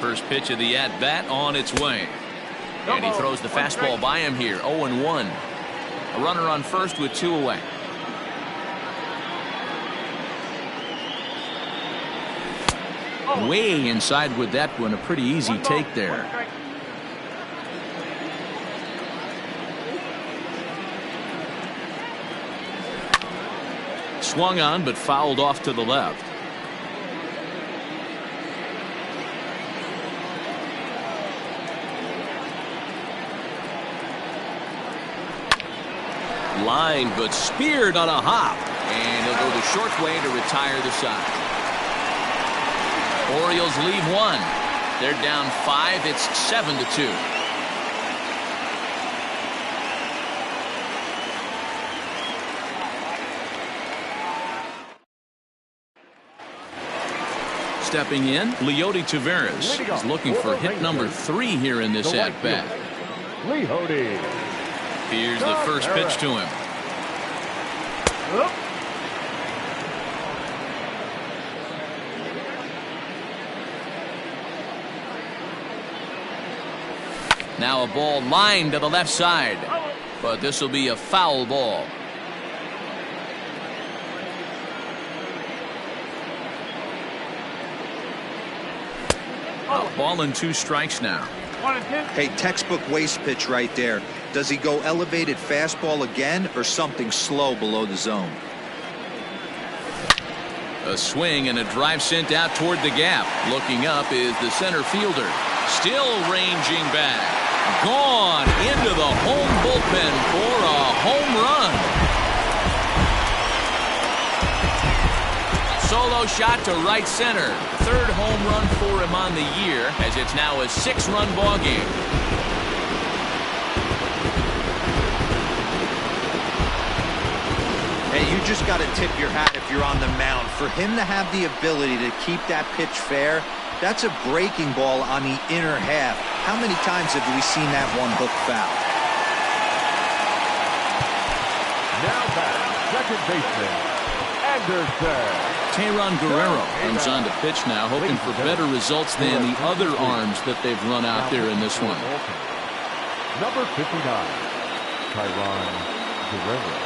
First pitch of the at-bat on its way. And he throws the fastball by him here. 0-1. A runner on first with 2 away. Way inside with that one. A pretty easy take there. Swung on but fouled off to the left. Line but speared on a hop, and he'll go the short way to retire the side. Orioles leave 1. They're down 5. It's 7-2. Stepping in, Leody Taveras is looking for hit number 3 here in this at-bat. Leody. Here's the first pitch to him. Now a ball lined to the left side, but this will be a foul ball. A ball and 2 strikes now. Hey, textbook waste pitch right there. Does he go elevated fastball again or something slow below the zone? A swing and a drive sent out toward the gap. Looking up is the center fielder. Still ranging back. Gone into the home bullpen for a home run. Solo shot to right center. 3rd home run for him on the year, as it's now a 6-run ball game. Hey, you just got to tip your hat if you're on the mound. For him to have the ability to keep that pitch fair, that's a breaking ball on the inner half. How many times have we seen that one hook foul? Now back, second baseman, Anderson. Teheran Guerrero comes on to pitch now, hoping for better results than the other arms that they've run out there in this one. Number 59, Teheran Guerrero.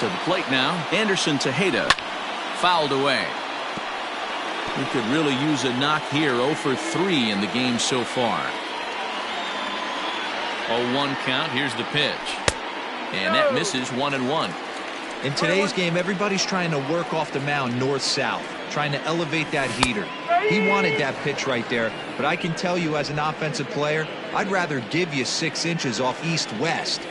To the plate now, Anderson Tejeda. Fouled away. He could really use a knock here. 0 for 3 in the game so far. 0-1 count. Here's the pitch. And that misses 1-1. In today's game, everybody's trying to work off the mound north-south, trying to elevate that heater. He wanted that pitch right there, but I can tell you as an offensive player, I'd rather give you 6 inches off east-west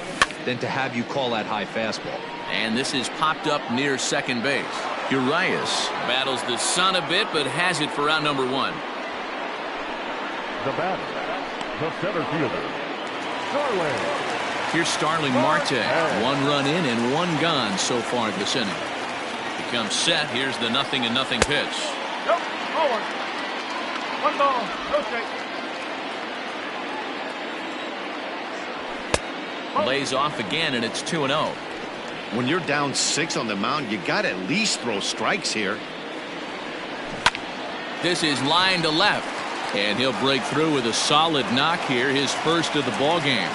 than to have you call that high fastball. And this is popped up near second base. Urias battles the sun a bit, but has it for out number 1. The batter, the center fielder, Starling. Here's Starling Marte. 1 run in and 1 gone so far this inning. Becomes set. Here's the 0-0 pitch. Nope, forward. 1 ball, no strike. Lays off again, and it's 2-0. When you're down 6 on the mound, you got to at least throw strikes here. This is line to left, and he'll break through with a solid knock here, his first of the ball game.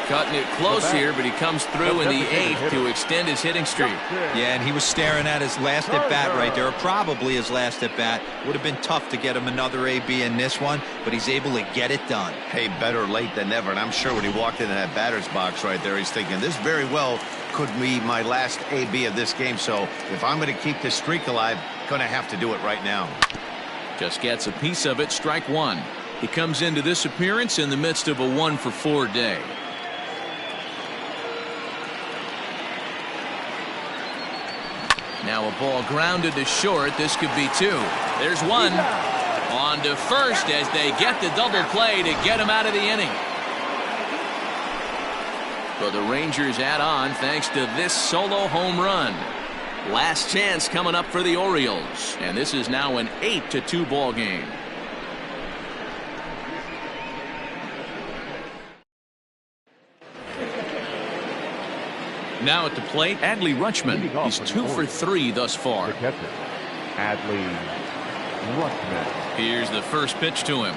Cutting it close here, but he comes through in the 8th to extend his hitting streak. Yeah, and he was staring at his last at-bat right there, or probably his last at-bat. Would have been tough to get him another AB in this one, but he's able to get it done. Hey, better late than never, and I'm sure when he walked into that batter's box right there, he's thinking, this very well could be my last AB of this game, so if I'm going to keep this streak alive, going to have to do it right now. Just gets a piece of it, strike 1. He comes into this appearance in the midst of a 1-for-4 day. Now a ball grounded to short. This could be 2. There's 1. On to first as they get the double play to get him out of the inning. But the Rangers add on thanks to this solo home run. Last chance coming up for the Orioles, and this is now an 8-2 ball game. Now at the plate, Adley Rutschman. He's 2 for 3 thus far. The catcher, Adley Rutschman. Here's the first pitch to him.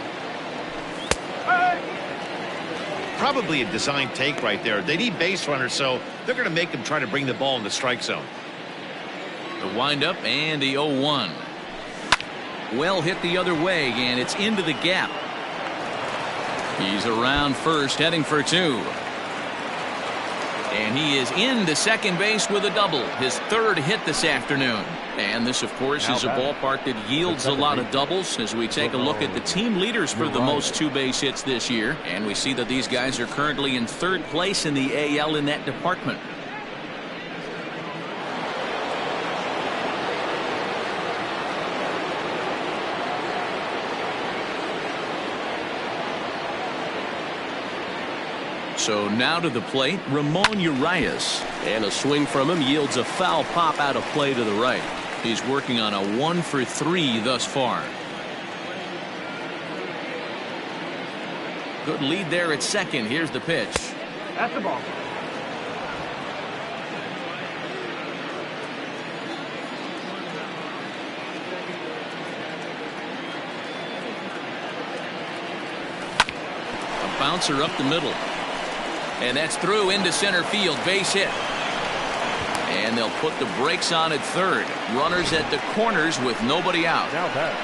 Probably a design take right there. They need base runners, so they're going to make him try to bring the ball in the strike zone. The windup and the 0-1. Well hit the other way, and it's into the gap. He's around first, heading for 2. And he is into second base with a double, his 3rd hit this afternoon. And this, of course, is a ballpark that yields a lot of doubles as we take a look at the team leaders for the most 2-base hits this year. And we see that these guys are currently in 3rd place in the AL in that department. So now to the plate, Ramon Urias. And a swing from him yields a foul pop out of play to the right. He's working on a 1 for 3 thus far. Good lead there at second. Here's the pitch. That's the ball. A bouncer up the middle. And that's through into center field. Base hit. And they'll put the brakes on at third. Runners at the corners with nobody out.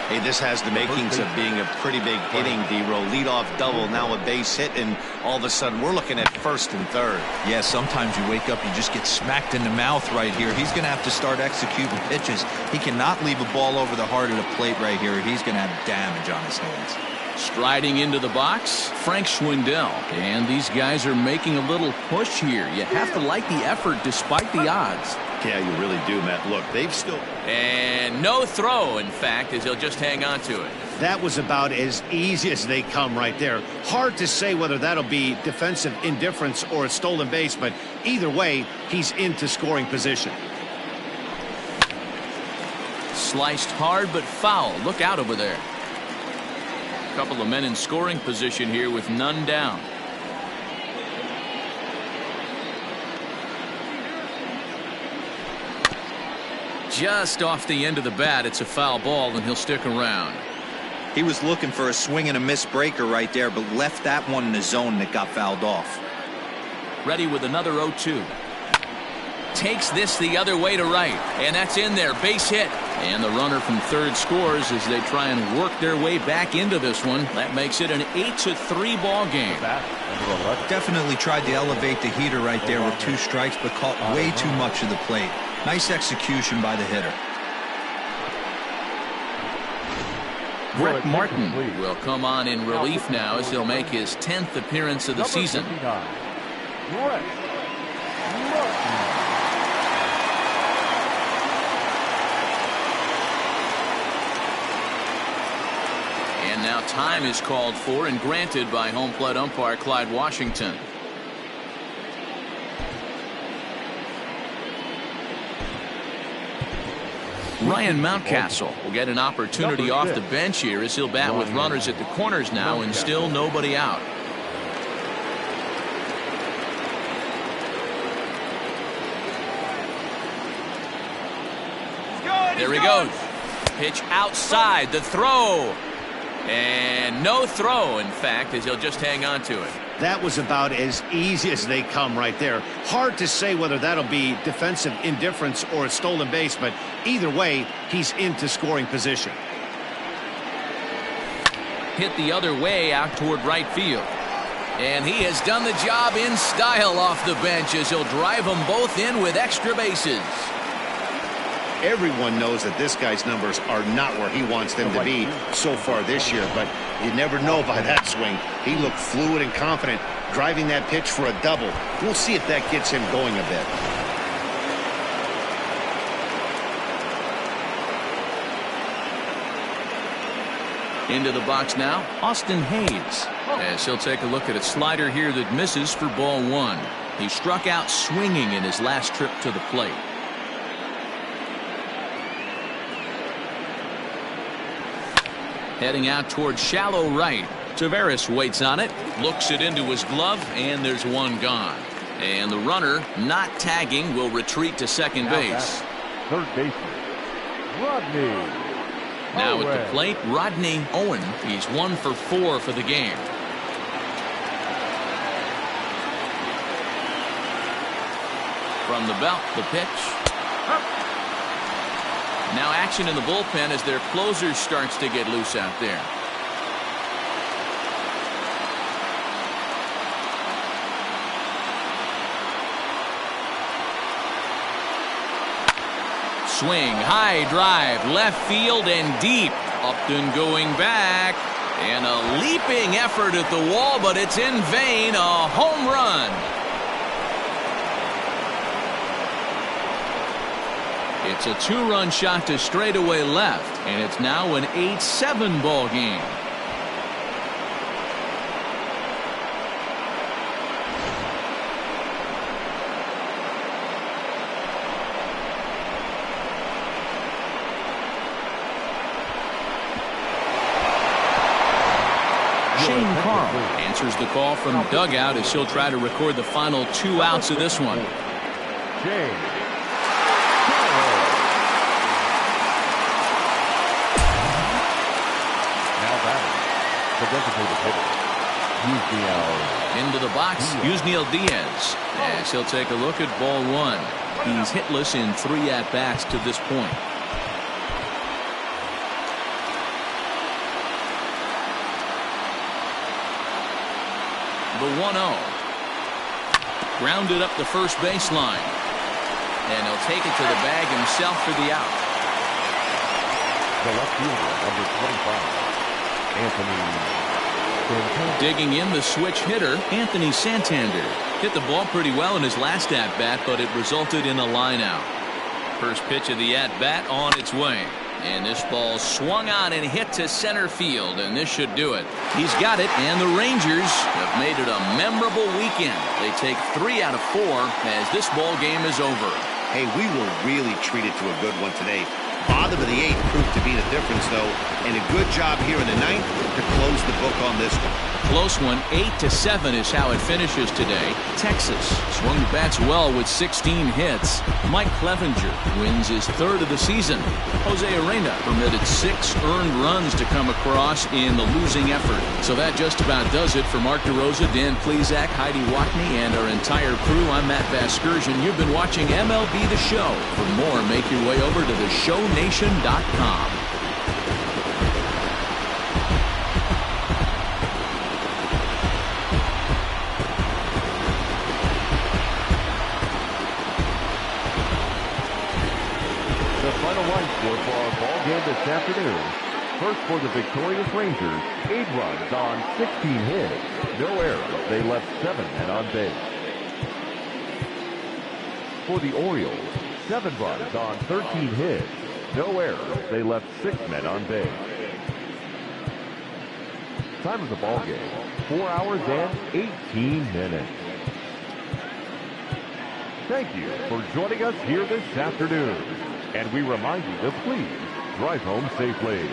Hey, this has the makings of being a pretty big inning, D-Row. Leadoff double, now a base hit, and all of a sudden we're looking at first and third. Yeah, sometimes you wake up, you just get smacked in the mouth right here. He's going to have to start executing pitches. He cannot leave a ball over the heart of the plate right here. He's going to have damage on his hands. Striding into the box, Frank Schwindel. And these guys are making a little push here. You have to like the effort despite the odds. Yeah, you really do, Matt. Look, they've still... And no throw, in fact, as he'll just hang on to it. That was about as easy as they come right there. Hard to say whether that'll be defensive indifference or a stolen base, but either way, he's into scoring position. Sliced hard but foul. Look out over there. Couple of men in scoring position here with none down. Just off the end of the bat, it's a foul ball, and he'll stick around. He was looking for a swing and a miss breaker right there, but left that one in the zone that got fouled off. Ready with another 0-2. Takes this the other way to right, and that's in there. Base hit. And the runner from third scores as they try and work their way back into this one. That makes it an 8-3 ball game. Definitely tried to elevate the heater right there with 2 strikes, but caught way too much of the plate. Nice execution by the hitter. Brett Martin will come on in relief now as he'll make his 10th appearance of the season. And now time is called for and granted by home plate umpire Clyde Washington. Ryan Mountcastle will get an opportunity off the bench here as he'll bat with runners at the corners now and still nobody out. There he goes. Pitch outside. The throw. And no throw, in fact, as he'll just hang on to it. That was about as easy as they come right there. Hard to say whether that'll be defensive indifference or a stolen base, but either way, he's into scoring position. Hit the other way out toward right field. And he has done the job in style off the bench as he'll drive them both in with extra bases. Everyone knows that this guy's numbers are not where he wants them to be so far this year, but you never know by that swing. He looked fluid and confident, driving that pitch for a double. We'll see if that gets him going a bit. Into the box now, Austin Hayes. As he'll take a look at a slider here that misses for ball 1. He struck out swinging in his last trip to the plate. Heading out towards shallow right. Taveras waits on it, looks it into his glove, and there's one gone. And the runner, not tagging, will retreat to second base. Third baseman, Rodney. Now at the plate, Rodney Owen. He's 1 for 4 for the game. From the belt, the pitch. Now action in the bullpen as their closer starts to get loose out there. Swing, high drive, left field and deep. Upton going back. And a leaping effort at the wall, but it's in vain. A home run. It's a 2-run shot to straightaway left, and it's now an 8-7 ball game. Shane Carl answers the call from dugout as he'll try to record the final 2 outs of this one. Shane. The designated hitter, Yusniel. Into the box, Yusniel Diaz, as he'll take a look at ball 1. He's hitless in 3 at-bats to this point. The 1-0. Grounded up the first baseline. And he'll take it to the bag himself for the out. The left fielder, number 25. Anthony. Digging in, the switch hitter, Anthony Santander. Hit the ball pretty well in his last at-bat, but it resulted in a line-out. First pitch of the at-bat on its way. And this ball swung on and hit to center field, and this should do it. He's got it, and the Rangers have made it a memorable weekend. They take 3 out of 4 as this ball game is over. Hey, we were really treated to a good one today. Bottom of the 8th proved to be the difference, though, and a good job here in the 9th to close the book on this one. Close one, 8-7 is how it finishes today. Texas swung the bats well with 16 hits. Mike Clevenger wins his 3rd of the season. Jose Arena permitted 6 earned runs to come across in the losing effort. So that just about does it for Mark DeRosa, Dan Plesac, Heidi Watney, and our entire crew. I'm Matt Vasgersian. You've been watching MLB The Show. For more, make your way over to theshownation.com. For our ball game this afternoon. First for the victorious Rangers, 8 runs on 16 hits. No errors. They left 7 men on base. For the Orioles, 7 runs on 13 hits. No errors. They left 6 men on base. Time of the ball game, 4 hours and 18 minutes. Thank you for joining us here this afternoon. And we remind you to please drive home safely.